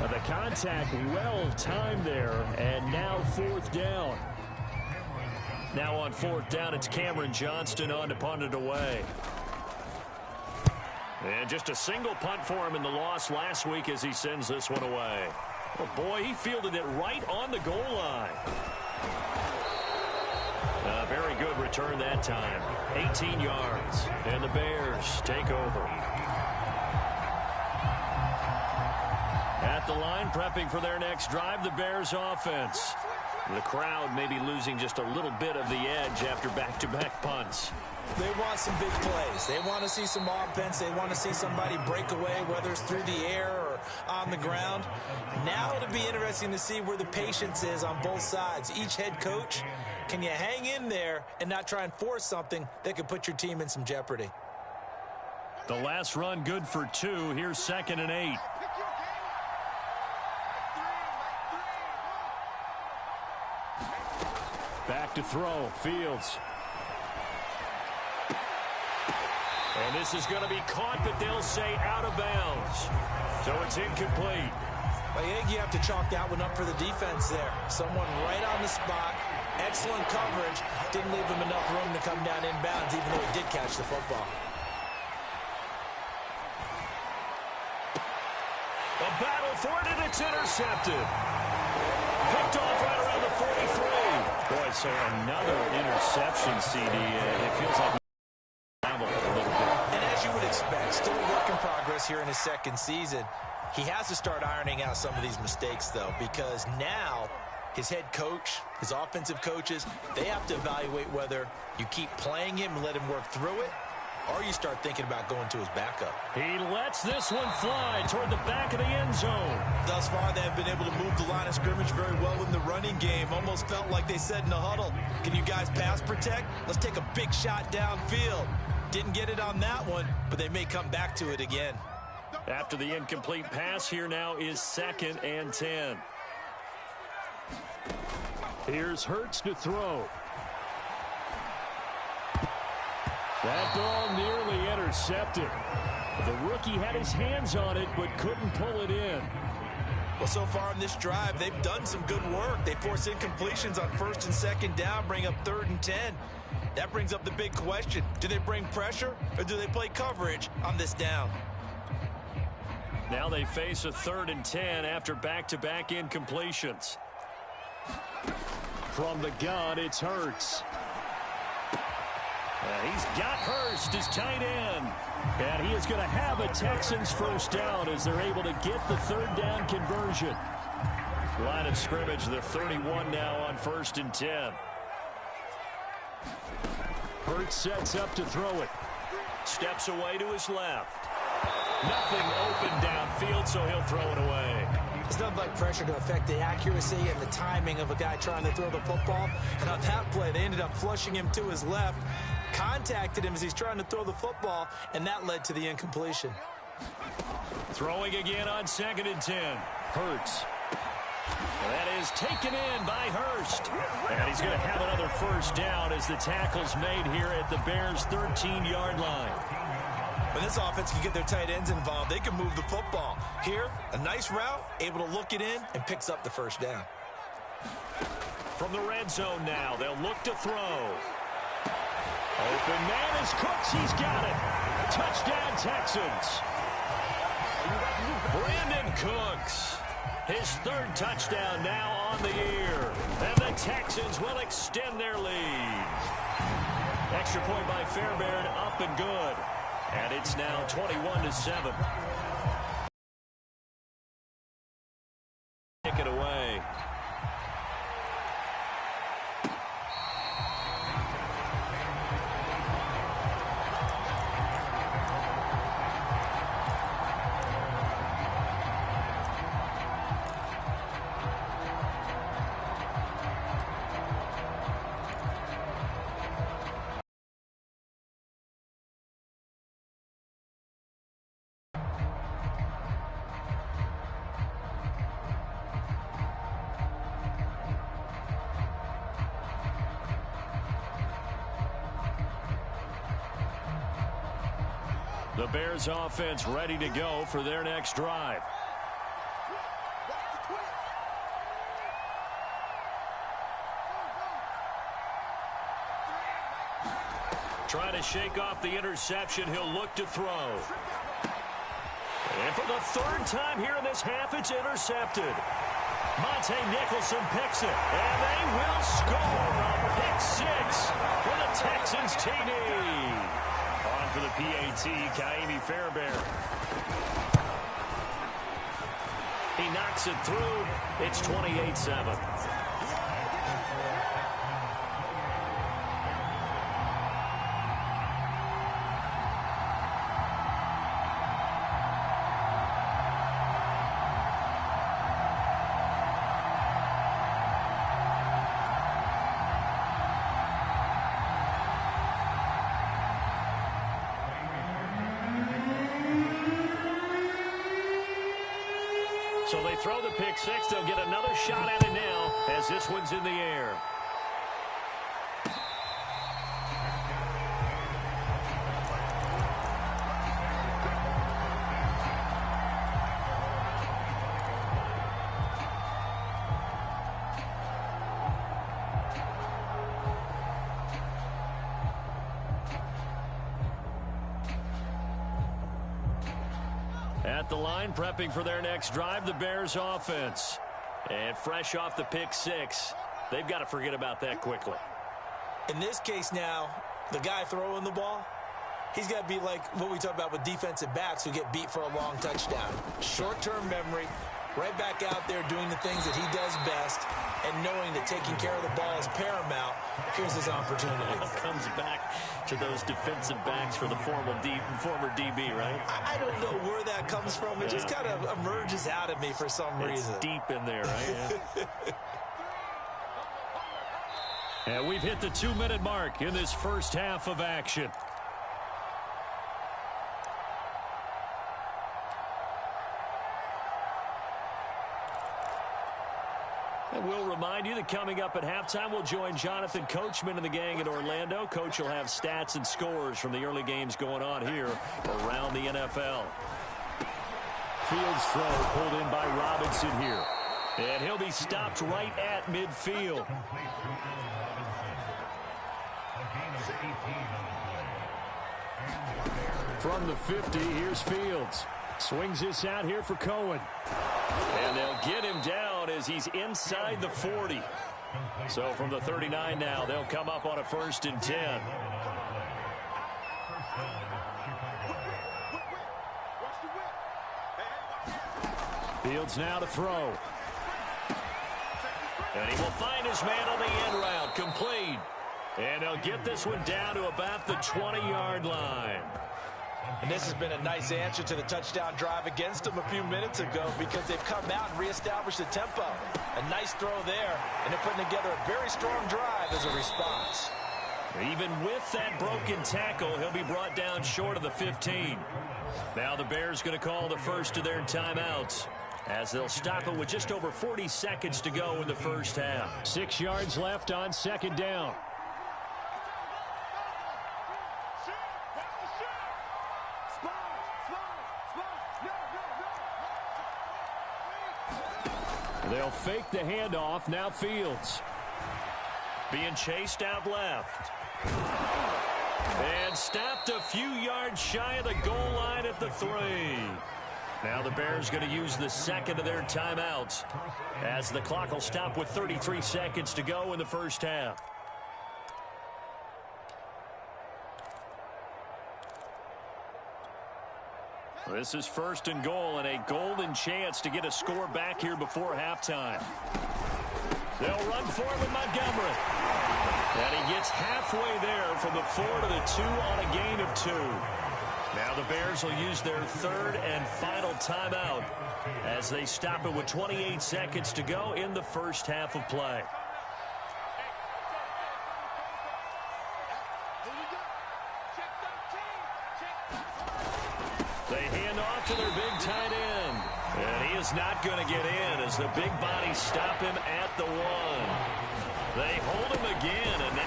The contact well timed there, and now 4th down. Now on 4th down, it's Cameron Johnston on to punt it away. And just a single punt for him in the loss last week as he sends this one away. Oh boy, he fielded it right on the goal line. A very good return that time. 18 yards. And the Bears take over. At the line, prepping for their next drive, the Bears offense. The crowd may be losing just a little bit of the edge after back-to-back punts. They want some big plays. They want to see some offense. They want to see somebody break away, whether it's through the air or on the ground. Now it'll be interesting to see where the patience is on both sides. Each head coach, can you hang in there and not try and force something that could put your team in some jeopardy? The last run good for 2. Here's 2nd and 8. Back to throw. Fields. And this is going to be caught, but they'll say out of bounds. So it's incomplete. I think you have to chalk that one up for the defense there. Someone right on the spot. Excellent coverage. Didn't leave him enough room to come down inbounds, even though he did catch the football. A battle for it, and it's intercepted. Picked off right around the 43. Boy, so another interception, CD. It feels like a little bit. And as you would expect, still a work in progress here in his 2nd season. He has to start ironing out some of these mistakes, though, because now his head coach, his offensive coaches, they have to evaluate whether you keep playing him and let him work through it, or you start thinking about going to his backup. He lets this one fly toward the back of the end zone. Thus far, they have been able to move the line of scrimmage very well in the running game. Almost felt like they said in the huddle, can you guys pass protect? Let's take a big shot downfield. Didn't get it on that one, but they may come back to it again. After the incomplete pass, here now is 2nd and 10. Here's Hurts to throw. That ball nearly intercepted. The rookie had his hands on it, but couldn't pull it in. Well, so far in this drive, they've done some good work. They force incompletions on 1st and 2nd down, bring up 3rd and 10. That brings up the big question. Do they bring pressure, or do they play coverage on this down? Now they face a 3rd and 10 after back-to-back incompletions. From the gun, it's Hurts. He's got Hurst, his tight end. And he is going to have a Texans first down as they're able to get the 3rd down conversion. Line of scrimmage, the 31 now on 1st and 10. Hurts sets up to throw it. Steps away to his left. Nothing open downfield, so he'll throw it away. It's nothing like pressure to affect the accuracy and the timing of a guy trying to throw the football. And on that play, they ended up flushing him to his left, contacted him as he's trying to throw the football, and that led to the incompletion. Throwing again on 2nd and 10. Hurts. That is taken in by Hurst. And he's going to have another first down as the tackle's made here at the Bears' 13-yard line. When this offense can get their tight ends involved, they can move the football. Here, a nice route, able to look it in, and picks up the first down. From the red zone now, they'll look to throw. Open man is Cooks. He's got it. Touchdown, Texans. Brandon Cooks. His 3rd touchdown now on the year. And the Texans will extend their lead. Extra point by Fairbairn, up and good. And it's now 21-7. Kick it away. The Bears offense ready to go for their next drive. Trying to shake off the interception. He'll look to throw. And for the 3rd time here in this half, it's intercepted. Monte Nicholson picks it. And they will score a pick 6 for the Texans TD. On for the PAT, Kaimi Fairbairn. He knocks it through. It's 28-7. So they throw the pick 6. They'll get another shot at it now as this one's in the air. At the line, prepping for their next drive, the Bears offense. And fresh off the pick 6, they've got to forget about that quickly. In this case now, the guy throwing the ball, he's got to be like what we talk about with defensive backs who get beat for a long touchdown. Short-term memory, right back out there doing the things that he does best, and knowing that taking care of the ball is paramount. Here's his opportunity. Comes back to those defensive backs for the former DB, right? I don't know where that comes from. It just kind of emerges out of me for some reason. It's deep in there, right? Yeah. And we've hit the 2-minute mark in this first half of action. And we'll remind you that coming up at halftime, we'll join Jonathan Coachman and the gang in Orlando. Coach will have stats and scores from the early games going on here around the NFL. Fields throw pulled in by Robinson here. And he'll be stopped right at midfield. From the 50, here's Fields. Swings this out here for Cohen. And they'll get him down as he's inside the 40. So from the 39 now, they'll come up on a 1st and 10. Fields now to throw. And he will find his man on the end route, complete. And they'll get this one down to about the 20-yard line. And this has been a nice answer to the touchdown drive against them a few minutes ago, because they've come out and reestablished the tempo. A nice throw there, and they're putting together a very strong drive as a response. Even with that broken tackle, he'll be brought down short of the 15. Now the Bears going to call the first of their timeouts, as they'll stop it with just over 40 seconds to go in the first half. 6 yards left on 2nd down. They'll fake the handoff. Now Fields. Being chased out left. And stopped a few yards shy of the goal line at the 3. Now the Bears going to use the second of their timeouts, as the clock will stop with 33 seconds to go in the first half. This is 1st and goal, and a golden chance to get a score back here before halftime. They'll run for it with Montgomery. And he gets halfway there from the 4 to the 2 on a gain of 2. Now the Bears will use their 3rd and final timeout as they stop it with 28 seconds to go in the first half of play. They hand off to their big tight end. And he is not going to get in as the big bodies stop him at the 1. They hold him again, and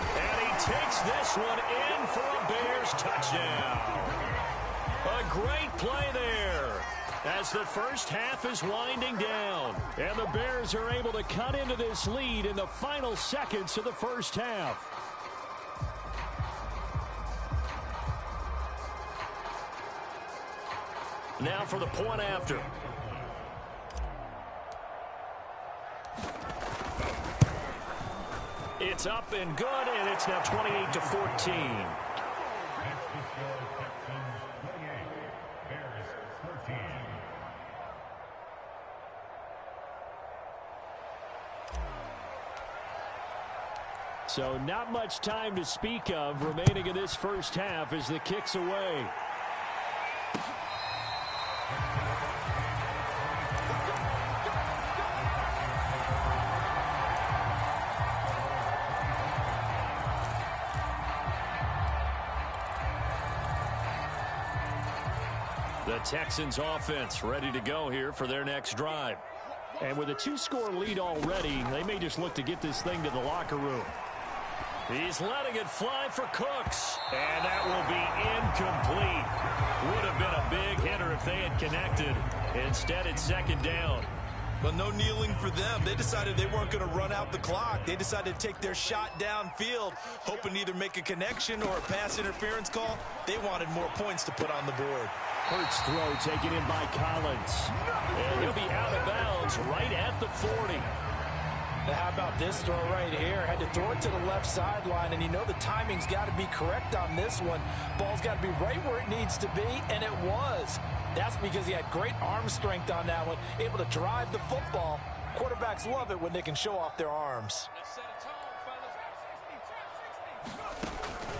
he takes this one in for a Bears touchdown. A great play there as the first half is winding down. And the Bears are able to cut into this lead in the final seconds of the first half. Now for the point after. It's up and good, and it's now 28-14. So not much time to speak of remaining in this first half as the kick's away. The Texans offense ready to go here for their next drive. And with a 2-score lead already, they may just look to get this thing to the locker room. He's letting it fly for Cooks. And that will be incomplete. Would have been a big hitter if they had connected. Instead, it's 2nd down. Well, no kneeling for them. They decided they weren't going to run out the clock. They decided to take their shot downfield, hoping to either make a connection or a pass interference call. They wanted more points to put on the board. Hurts throw taken in by Collins. And he'll be out of bounds right at the 40. Now, how about this throw right here? Had to throw it to the left sideline, and you know the timing's got to be correct on this one. Ball's got to be right where it needs to be, and it was. That's because he had great arm strength on that one, able to drive the football. Quarterbacks love it when they can show off their arms.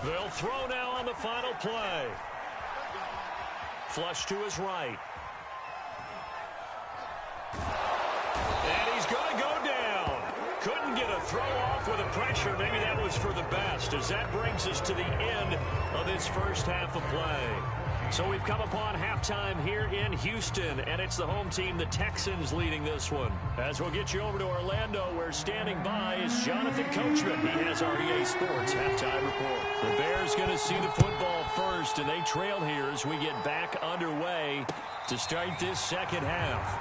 They'll throw now on the final play. Flush to his right. And he's going to go down. Couldn't get a throw off with the pressure. Maybe that was for the best, as that brings us to the end of this first half of play. So we've come upon halftime here in Houston, and it's the home team, the Texans, leading this one. As we'll get you over to Orlando, where standing by is Jonathan Coachman. He has our EA Sports halftime report. The Bears going to see the football first, and they trail here as we get back underway to start this second half.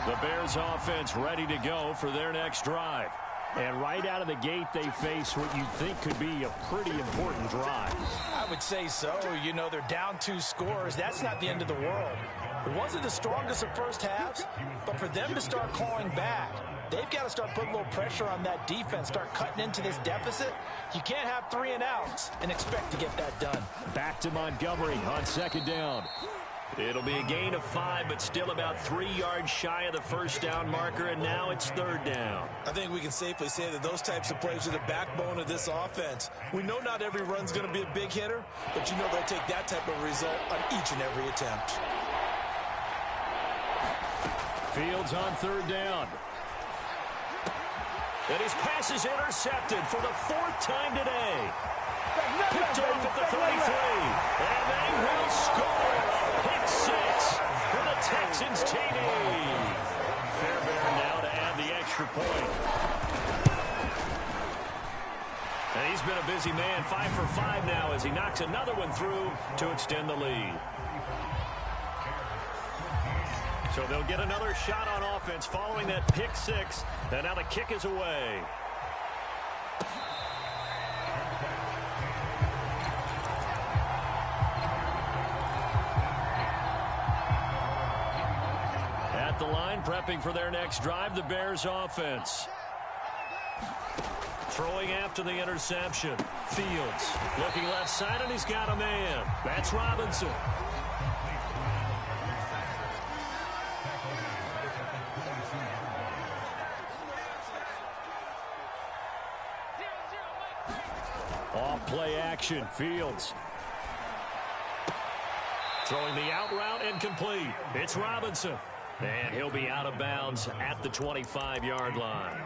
The Bears offense ready to go for their next drive. And right out of the gate, they face what you think could be a pretty important drive. I would say so. You know, they're down 2 scores. That's not the end of the world. It wasn't the strongest of first halves, but for them to start clawing back, they've got to start putting a little pressure on that defense, start cutting into this deficit. You can't have 3 and outs and expect to get that done. Back to Montgomery on second down. It'll be a gain of 5, but still about 3 yards shy of the first down marker, and now it's third down. I think we can safely say that those types of plays are the backbone of this offense. We know not every run's going to be a big hitter, but you know they'll take that type of result on each and every attempt. Fields on third down. And his pass is intercepted for the 4th time today. Picked off at the 33, and they will score. Pick 6 for the Texans TD. Fairbairn now to add the extra point. And he's been a busy man, 5 for 5 now as he knocks another one through to extend the lead. So they'll get another shot on offense following that pick 6, and now the kick is away. At the line, prepping for their next drive, the Bears offense. Throwing after the interception. Fields looking left side, and he's got a man. That's Robinson. Off play action. Fields. Throwing the out route and complete. It's Robinson. And he'll be out of bounds at the 25-yard line.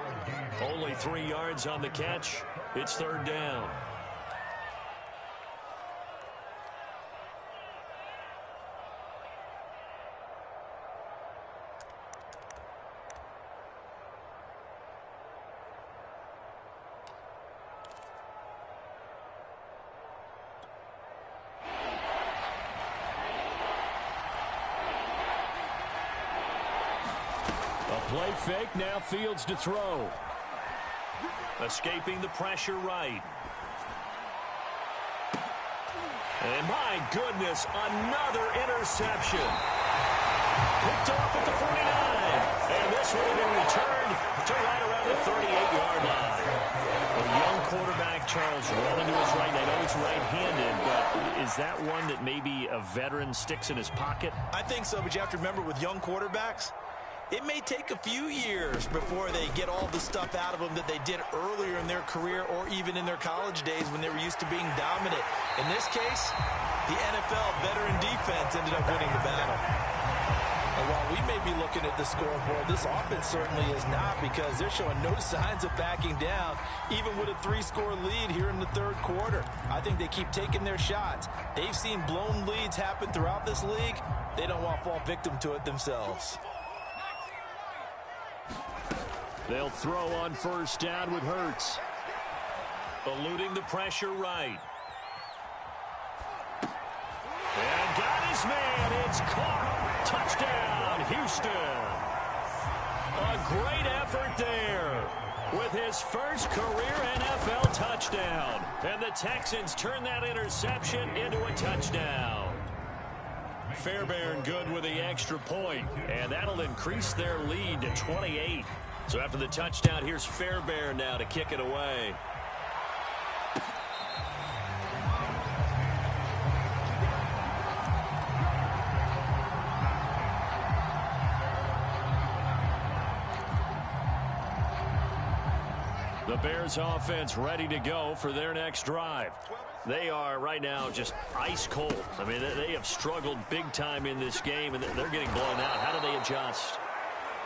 Only 3 yards on the catch. It's third down. Play fake, now Fields to throw. Escaping the pressure right. And my goodness, another interception. Picked off at the 49. And this will be returned to right around the 38-yard line. A young quarterback, Charles, rolling to his right. I know he's right-handed, but is that one that maybe a veteran sticks in his pocket? I think so, but you have to remember with young quarterbacks, it may take a few years before they get all the stuff out of them that they did earlier in their career or even in their college days when they were used to being dominant. In this case, the NFL veteran defense ended up winning the battle. And while we may be looking at the scoreboard, this offense certainly is not, because they're showing no signs of backing down, even with a 3-score lead here in the third quarter. I think they keep taking their shots. They've seen blown leads happen throughout this league. They don't want to fall victim to it themselves. They'll throw on first down with Hurts. Eluding the pressure right. And got his man. It's caught. Touchdown, Houston. A great effort there with his first career NFL touchdown. And the Texans turn that interception into a touchdown. Fairbairn good with the extra point, and that'll increase their lead to 28. So after the touchdown, here's Fairbairn now to kick it away. The Bears offense ready to go for their next drive. They are right now just ice cold. I mean, they have struggled big time in this game, and they're getting blown out. How do they adjust?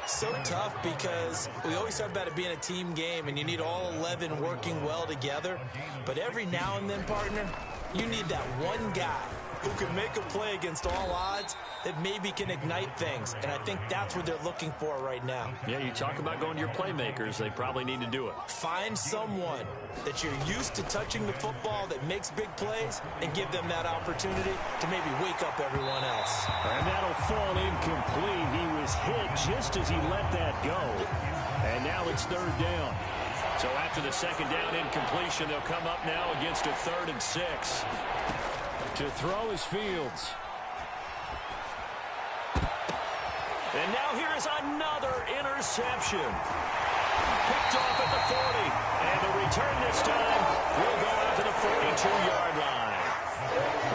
So tough because we always talk about it being a team game, and you need all 11 working well together. But every now and then, partner, you need that one guy who can make a play against all odds that maybe can ignite things. And I think that's what they're looking for right now. Yeah, you talk about going to your playmakers. They probably need to do it. Find someone that you're used to touching the football that makes big plays and give them that opportunity to maybe wake up everyone else. And that'll fall incomplete. He was hit just as he let that go. And now it's third down. So after the second down incompletion, they'll come up now against a 3rd and 6. To throw is Fields. And now here is another interception. Picked off at the 40. And the return this time will go out to the 42-yard line.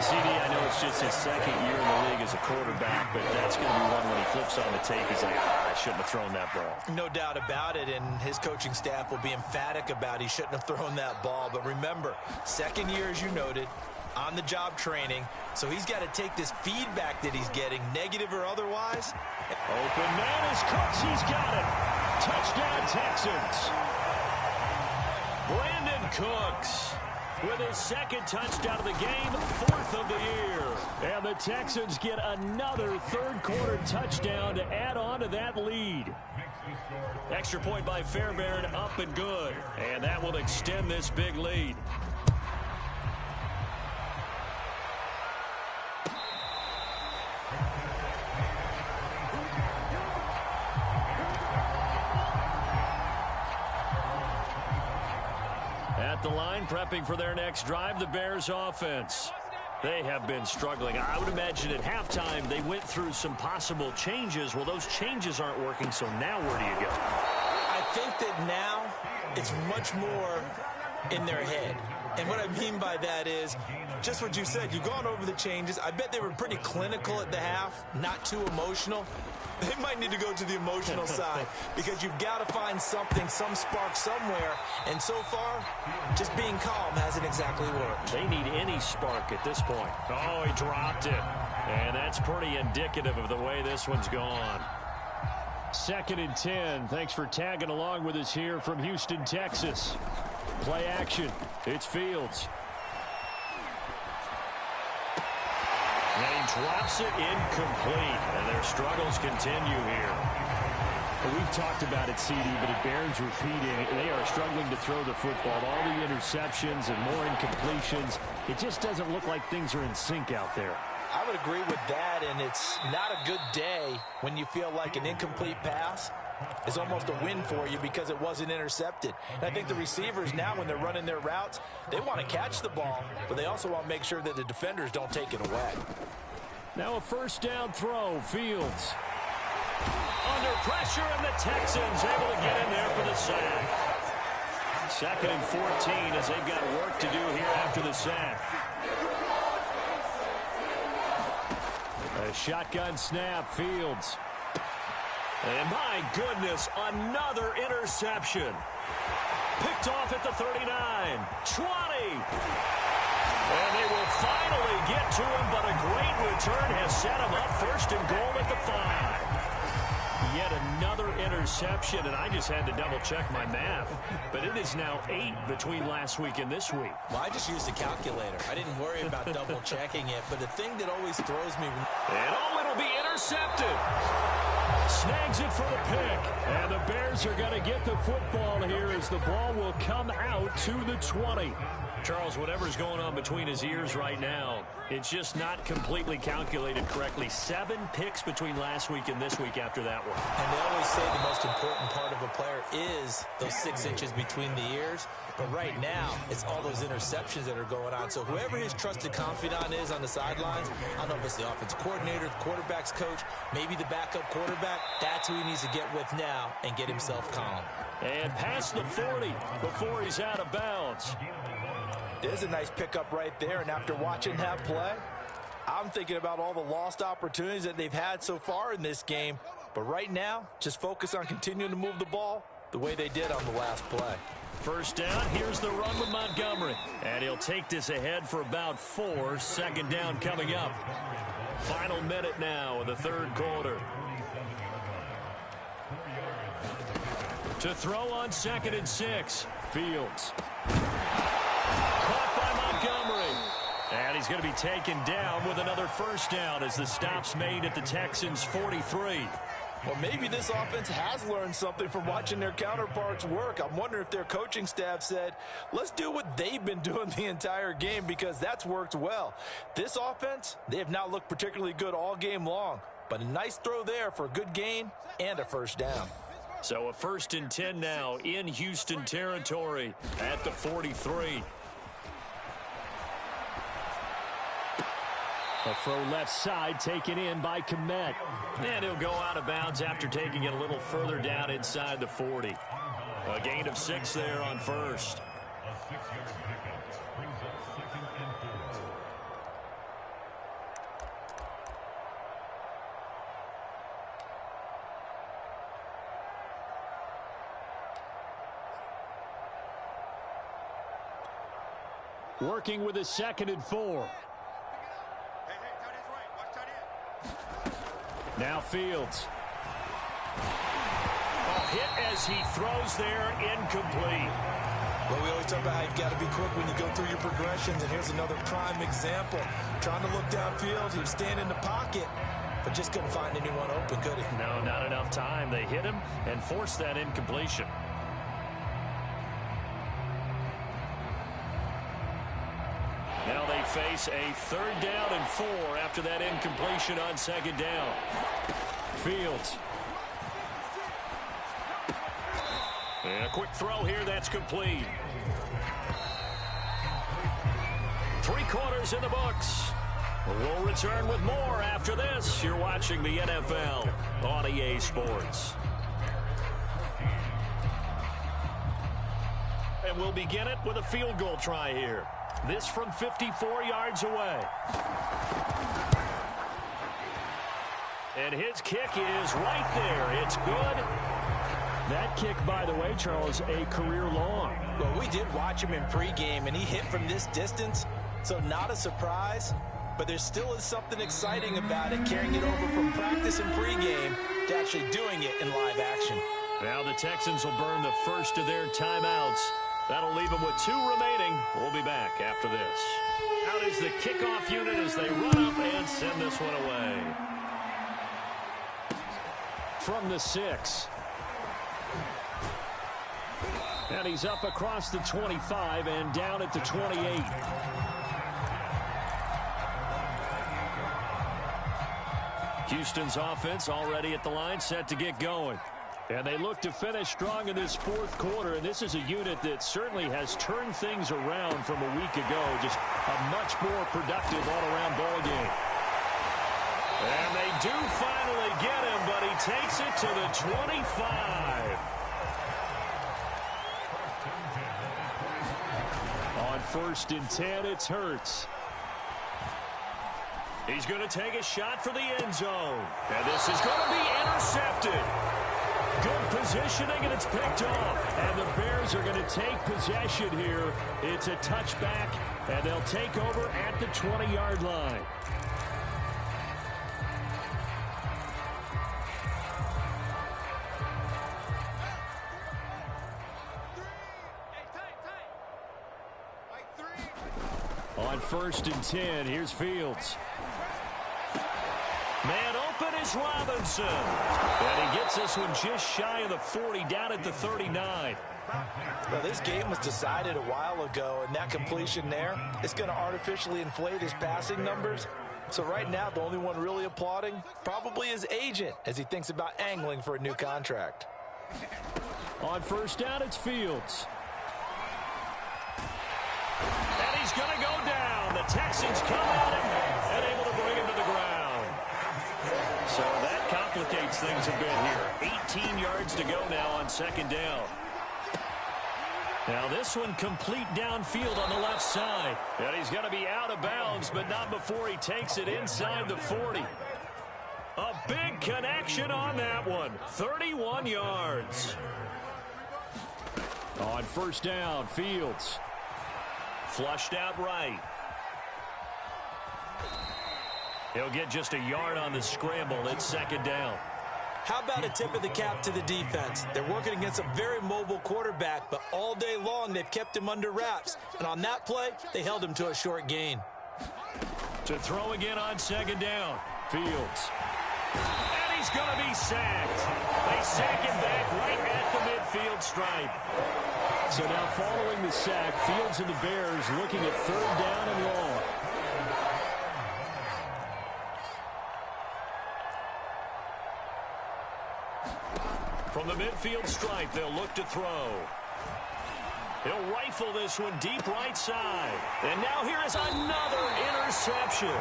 CD, I know it's just his second year in the league as a quarterback, but that's going to be one when he flips on the tape. He's like, I shouldn't have thrown that ball. No doubt about it, and his coaching staff will be emphatic about he shouldn't have thrown that ball. But remember, second year, as you noted, on-the-job training, so he's got to take this feedback that he's getting, negative or otherwise. Open man is Cooks. He's got it. Touchdown, Texans. Brandon Cooks with his second touchdown of the game, 4th of the year. And the Texans get another third-quarter touchdown to add on to that lead. Extra point by Fairbairn, up and good. And that will extend this big lead. At the line, prepping for their next drive, the Bears offense. They have been struggling. I would imagine at halftime they went through some possible changes. Well, those changes aren't working, so now where do you go? I think that now it's much more in their head. And what I mean by that is just what you said. You've gone over the changes. I bet they were pretty clinical at the half, not too emotional. They might need to go to the emotional side because you've got to find something, some spark somewhere. And so far, just being calm hasn't exactly worked. They need any spark at this point. Oh, he dropped it. And that's pretty indicative of the way this one's gone. 2nd and 10. Thanks for tagging along with us here from Houston, Texas. Play action. It's Fields. And he drops it incomplete, and their struggles continue here. Well, we've talked about it, CD, but it bears repeating. They are struggling to throw the football. All the interceptions and more incompletions. It just doesn't look like things are in sync out there. I would agree with that, and it's not a good day when you feel like an incomplete pass is almost a win for you because it wasn't intercepted. And I think the receivers now, when they're running their routes, they want to catch the ball, but they also want to make sure that the defenders don't take it away. Now a first down throw, Fields. Under pressure, and the Texans able to get in there for the sack. 2nd and 14 as they've got work to do here after the sack. A shotgun snap, Fields. And my goodness, another interception. Picked off at the 39, 20. And they will finally get to him, but a great return has set him up 1st and goal at the 5. Yet another interception, and I just had to double-check my math. But it is now 8 between last week and this week. Well, I just used a calculator. I didn't worry about double-checking it, but the thing that always throws me... And oh, it'll be intercepted. Snags it for the pick. And the Bears are going to get the football here as the ball will come out to the 20. Charles, whatever's going on between his ears right now, It's just not completely calculated correctly. 7 picks between last week and this week after that one. And they always say the most important part of a player is those 6 inches between the ears. But right now, it's all those interceptions that are going on. So whoever his trusted confidant is on the sidelines, I don't know if it's the offensive coordinator, the quarterback's coach, maybe the backup quarterback, that's who he needs to get with now and get himself calm. And past the 40 before he's out of bounds. There's a nice pickup right there, and after watching that play, I'm thinking about all the lost opportunities that they've had so far in this game. But right now, just focus on continuing to move the ball the way they did on the last play. First down, here's the run with Montgomery. And he'll take this ahead for about 4. Second down coming up. Final minute now of the third quarter. To throw on 2nd and 6. Fields. Caught by Montgomery. And he's going to be taken down with another first down as the stop's made at the Texans' 43. Well, maybe this offense has learned something from watching their counterparts work. I'm wondering if their coaching staff said, let's do what they've been doing the entire game, because that's worked well. This offense, they have not looked particularly good all game long, but a nice throw there for a good gain and a first down. So a 1st and 10 now in Houston territory at the 43. A throw left side taken in by Kmet. And he'll go out of bounds after taking it a little further down inside the 40. A gain of 6 there on first. A 6-yard pickup brings up 2nd and 4. Working with a 2nd and 4. Now Fields. Hit as he throws there, incomplete. Well, we always talk about how you've got to be quick when you go through your progressions, and here's another prime example. Trying to look downfield, he was staying in the pocket, but just couldn't find anyone open, could he? No, not enough time. They hit him and forced that incompletion. Now they face a 3rd down and 4 after that incompletion on 2nd down. Fields. And a quick throw here, that's complete. 3 quarters in the books. We'll return with more after this. You're watching the NFL on EA Sports. And we'll begin it with a field goal try here. This from 54 yards away. And his kick is right there. It's good. That kick, by the way, Charles, a career long. Well, we did watch him in pregame, and he hit from this distance, so not a surprise. But there still is something exciting about it, carrying it over from practice and pregame to actually doing it in live action. Now the Texans will burn the first of their timeouts. That'll leave them with 2 remaining. We'll be back after this. Out is the kickoff unit as they run up and send this one away. From the 6. And he's up across the 25 and down at the 28. Houston's offense already at the line, set to get going. And they look to finish strong in this 4th quarter, and this is a unit that certainly has turned things around from a week ago. Just a much more productive all-around ball game. And they do finally get him, but he takes it to the 25. On 1st and 10, it's Hurts. He's going to take a shot for the end zone. And this is going to be intercepted. Good positioning, and it's picked off. And the Bears are going to take possession here. It's a touchback, and they'll take over at the 20-yard line. On 1st and 10, here's Fields. Man open is Robinson. And he gets this one just shy of the 40, down at the 39. Well, this game was decided a while ago, and that completion there is going to artificially inflate his passing numbers. So right now, the only one really applauding probably his agent as he thinks about angling for a new contract. On first down, it's Fields. And he's going to go down. The Texans come at him and able to bring him to the ground. So that complicates things a bit here. 18 yards to go now on second down. Now this one complete downfield on the left side. And he's going to be out of bounds, but not before he takes it inside the 40. A big connection on that one. 31 yards. On first down, Fields. Flushed out right. He'll get just a yard on the scramble. It's second down. How about a tip of the cap to the defense? They're working against a very mobile quarterback, but all day long they've kept him under wraps. And on that play, they held him to a short gain. To throw again on second down. Fields. And he's going to be sacked. They sack him back right at the midfield stripe. So now following the sack, Fields and the Bears looking at third down and long. From the midfield stripe, they'll look to throw. He'll rifle this one deep right side. And now here is another interception.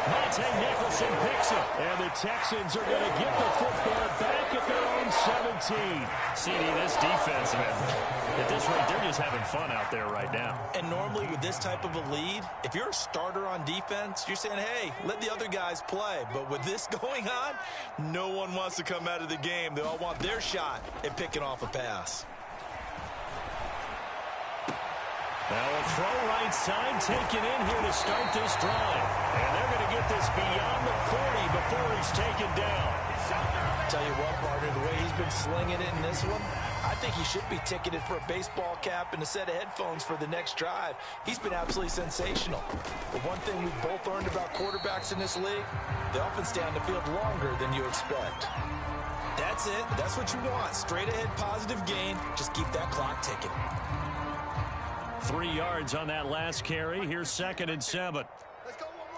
Monte Nicholson picks it. And the Texans are going to get the football back at their own 17. CD, this defense, man, at this rate, they're just having fun out there right now. And normally with this type of a lead, if you're a starter on defense, you're saying, hey, let the other guys play. But with this going on, no one wants to come out of the game. They all want their shot at picking off a pass. Now a throw right side taken in here to start this drive. And they're going to get this beyond the 40 before he's taken down. Tell you what, partner, the way he's been slinging it in this one, I think he should be ticketed for a baseball cap and a set of headphones for the next drive. He's been absolutely sensational. But one thing we've both learned about quarterbacks in this league, they often stay on the field longer than you expect. That's it. That's what you want. Straight ahead positive gain. Just keep that clock ticking. 3 yards on that last carry. Here's 2nd and 7. Let's go one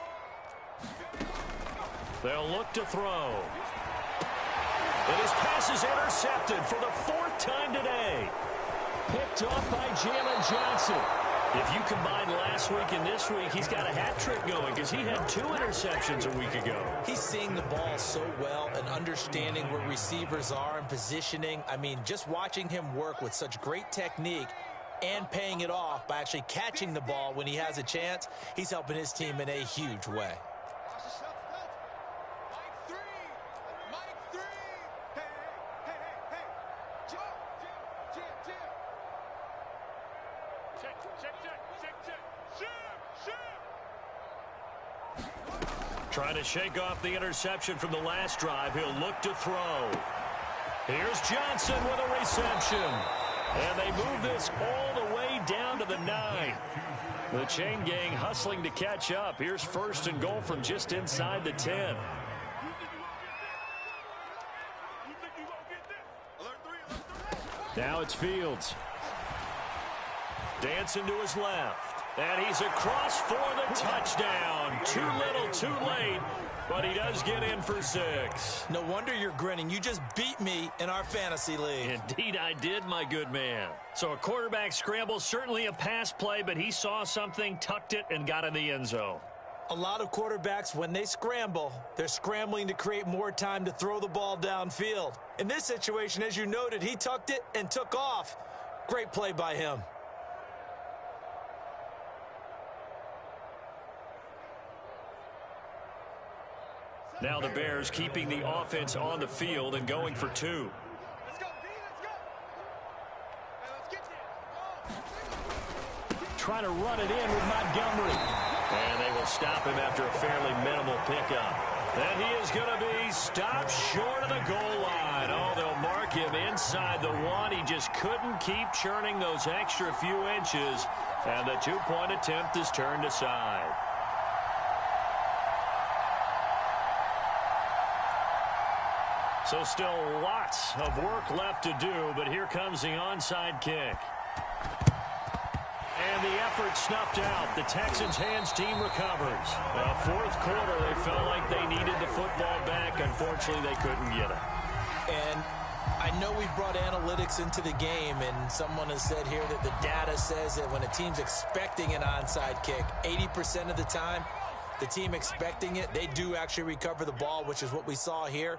more. They'll look to throw. And his pass is intercepted for the 4th time today. Picked off by Jalen Johnson. If you combine last week and this week, he's got a hat trick going because he had 2 interceptions a week ago. He's seeing the ball so well and understanding where receivers are and positioning. I mean, just watching him work with such great technique and paying it off by actually catching the ball when he has a chance, he's helping his team in a huge way. Trying to shake off the interception from the last drive. He'll look to throw. Here's Johnson with a reception. And they move this all the way down to the 9. The chain gang hustling to catch up. Here's 1st and goal from just inside the 10. Now it's Fields. Dancing to his left. And he's across for the touchdown. Too little, too late. But he does get in for 6. No wonder you're grinning. You just beat me in our fantasy league. Indeed I did, my good man. So a quarterback scramble, certainly a pass play, but he saw something, tucked it, and got in the end zone. A lot of quarterbacks, when they scramble, they're scrambling to create more time to throw the ball downfield. In this situation, as you noted, he tucked it and took off. Great play by him. Now the Bears keeping the offense on the field and going for 2. Let's go, D, let's go. Hey, let's get there. Trying to run it in with Montgomery. And they will stop him after a fairly minimal pickup. And he is going to be stopped short of the goal line. Oh, they'll mark him inside the 1. He just couldn't keep churning those extra few inches. And the 2-point attempt is turned aside. So still lots of work left to do, but here comes the onside kick. And the effort snuffed out. The Texans' hands team recovers. Fourth quarter, they felt like they needed the football back. Unfortunately, they couldn't get it. And I know we brought analytics into the game, and someone has said here that the data says that when a team's expecting an onside kick, 80% of the time, the team expecting it, they do actually recover the ball, which is what we saw here.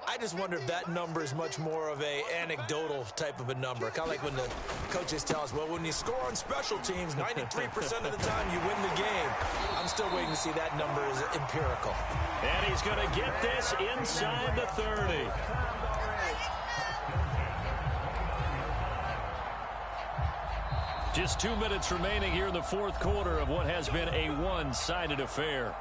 I just wonder if that number is much more of a anecdotal type of a number. Kind of like when the coaches tell us, well, when you score on special teams, 93% of the time you win the game. I'm still waiting to see that number is empirical. And he's going to get this inside the 30. Just 2 minutes remaining here in the fourth quarter of what has been a one-sided affair.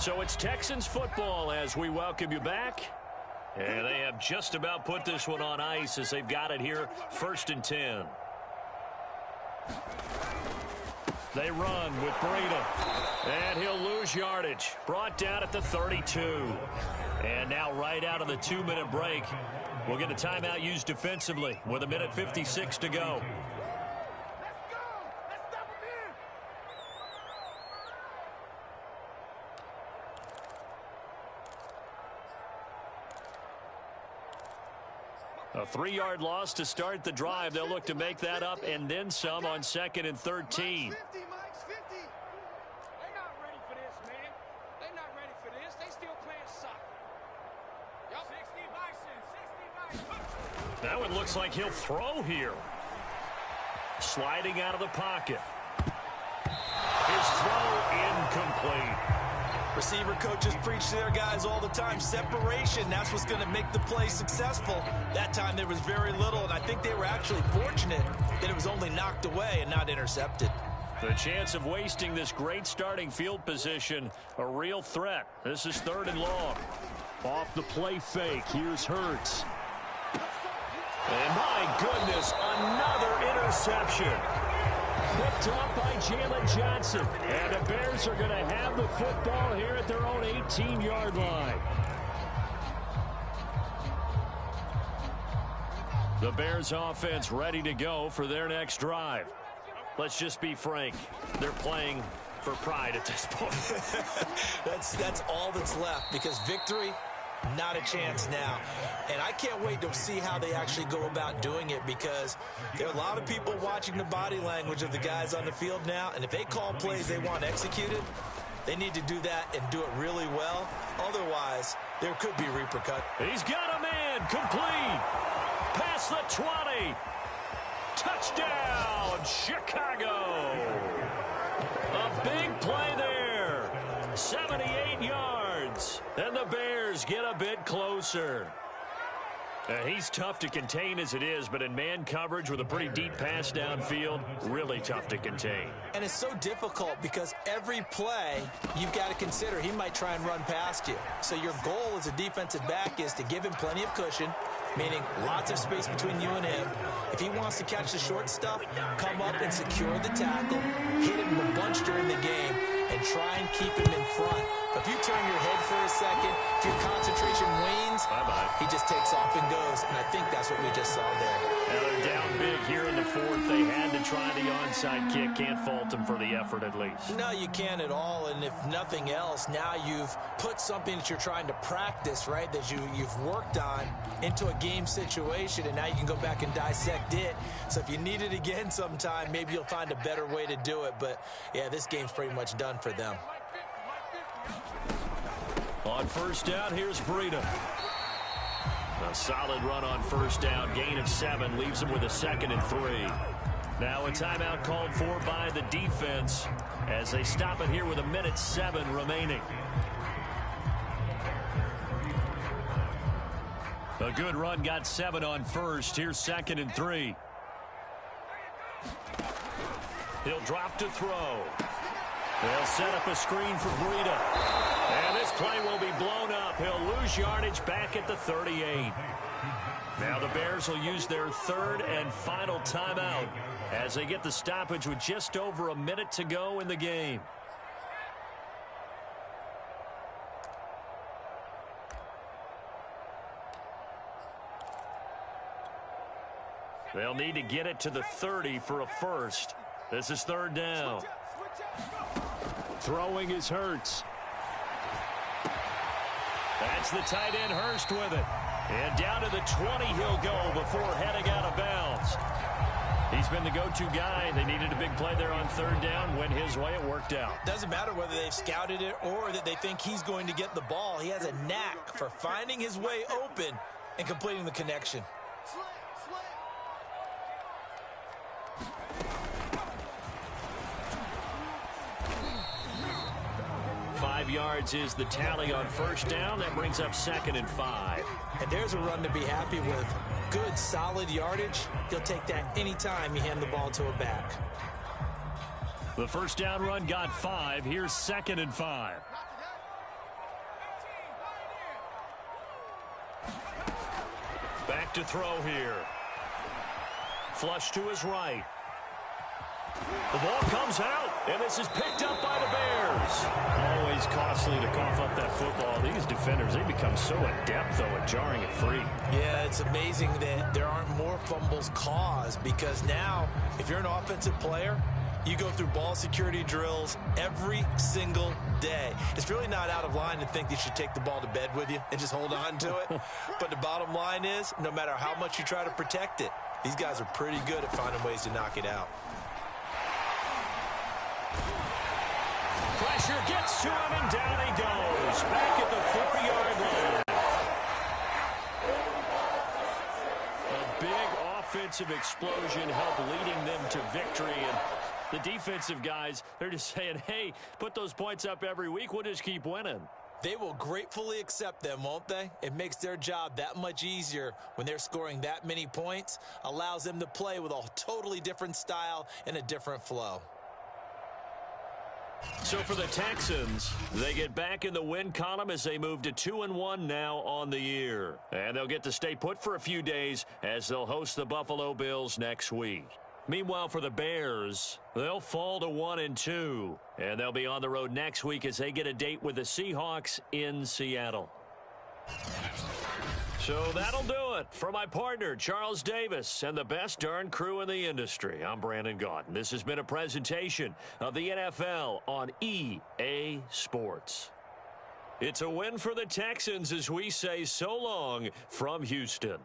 So it's Texans football as we welcome you back. And they have just about put this one on ice as they've got it here, 1st and 10. They run with Breida. And he'll lose yardage. Brought down at the 32. And now right out of the 2-minute break, we'll get a timeout used defensively with 1:56 to go. A 3-yard loss to start the drive. They'll look to make that up and then some on 2nd and 13. Mike's 50, Mike's 50. They're not ready for this, man. They're not ready for this. They still playing soccer. Yup. 60 Bison. That one looks like he'll throw here. Sliding out of the pocket. His throw incomplete. Receiver coaches preach to their guys all the time. Separation, that's what's going to make the play successful. That time there was very little, and I think they were actually fortunate that it was only knocked away and not intercepted. The chance of wasting this great starting field position, a real threat. This is 3rd and long. Off the play fake, here's Hurts. And my goodness, another interception. Picked up by Jalen Johnson. And the Bears are going to have the football here at their own 18-yard line. The Bears offense ready to go for their next drive. Let's just be frank. They're playing for pride at this point. That's all that's left, because victory, not a chance now. And I can't wait to see how they actually go about doing it, because there are a lot of people watching the body language of the guys on the field now, and if they call plays they want executed, they need to do that and do it really well. Otherwise, there could be repercussions. He's got a man complete. Past the 20. Touchdown, Chicago. A big play there. 78 yards. And the Bears get a bit closer. He's tough to contain as it is, but in man coverage with a pretty deep pass downfield, really tough to contain. And it's so difficult because every play you've got to consider he might try and run past you. So your goal as a defensive back is to give him plenty of cushion, meaning lots of space between you and him. If he wants to catch the short stuff, come up and secure the tackle, hit him a bunch during the game, and try and keep him in front. But if you turn your head for a second, if your concentration wanes, he just takes off and goes. And I think that's what we just saw there. Now they're down big here in the fourth. They had to try the onside kick. Can't fault them for the effort at least. No, you can't at all. And if nothing else, now you've put something that you're trying to practice, right, that you've worked on into a game situation, and now you can go back and dissect it. So if you need it again sometime, maybe you'll find a better way to do it. But, yeah, this game's pretty much done for them. On first down, here's Breida. A solid run on first down. Gain of 7 leaves them with a 2nd and 3. Now a timeout called for by the defense as they stop it here with 1:07 remaining. A good run, got 7 on first. Here's 2nd and 3. He'll drop to throw. They'll set up a screen for Breida. And this play will be blown up. He'll lose yardage back at the 38. Now the Bears will use their 3rd and final timeout as they get the stoppage with just over a minute to go in the game. They'll need to get it to the 30 for a first. This is third down. Throwing is Hurts. That's the tight end Hurst with it. And down to the 20 he'll go before heading out of bounds. He's been the go-to guy. They needed a big play there on third down. Went his way. It worked out. Doesn't matter whether they've scouted it or that they think he's going to get the ball. He has a knack for finding his way open and completing the connection. 5 yards is the tally on first down. That brings up 2nd and 5. And there's a run to be happy with. Good, solid yardage. He'll take that anytime you hand the ball to a back. The first down run got 5. Here's 2nd and 5. Back to throw here. Flush to his right. The ball comes out, and this is picked up by the Bears. Always costly to cough up that football. These defenders, they become so adept, though, at jarring it free. Yeah, it's amazing that there aren't more fumbles caused, because now, if you're an offensive player, you go through ball security drills every single day. It's really not out of line to think that you should take the ball to bed with you and just hold on to it. But the bottom line is, no matter how much you try to protect it, these guys are pretty good at finding ways to knock it out. Pressure gets to him, and down he goes. Back at the 40-yard line. A big offensive explosion helped leading them to victory. And the defensive guys, they're just saying, hey, put those points up every week. We'll just keep winning. They will gratefully accept them, won't they? It makes their job that much easier when they're scoring that many points. Allows them to play with a totally different style and a different flow. So for the Texans, they get back in the win column as they move to 2-1 now on the year. And they'll get to stay put for a few days as they'll host the Buffalo Bills next week. Meanwhile, for the Bears, they'll fall to 1-2. And they'll be on the road next week as they get a date with the Seahawks in Seattle. So that'll do it for my partner, Charles Davis, and the best darn crew in the industry. I'm Brandon Gaudin. This has been a presentation of the NFL on EA Sports. It's a win for the Texans as we say so long from Houston.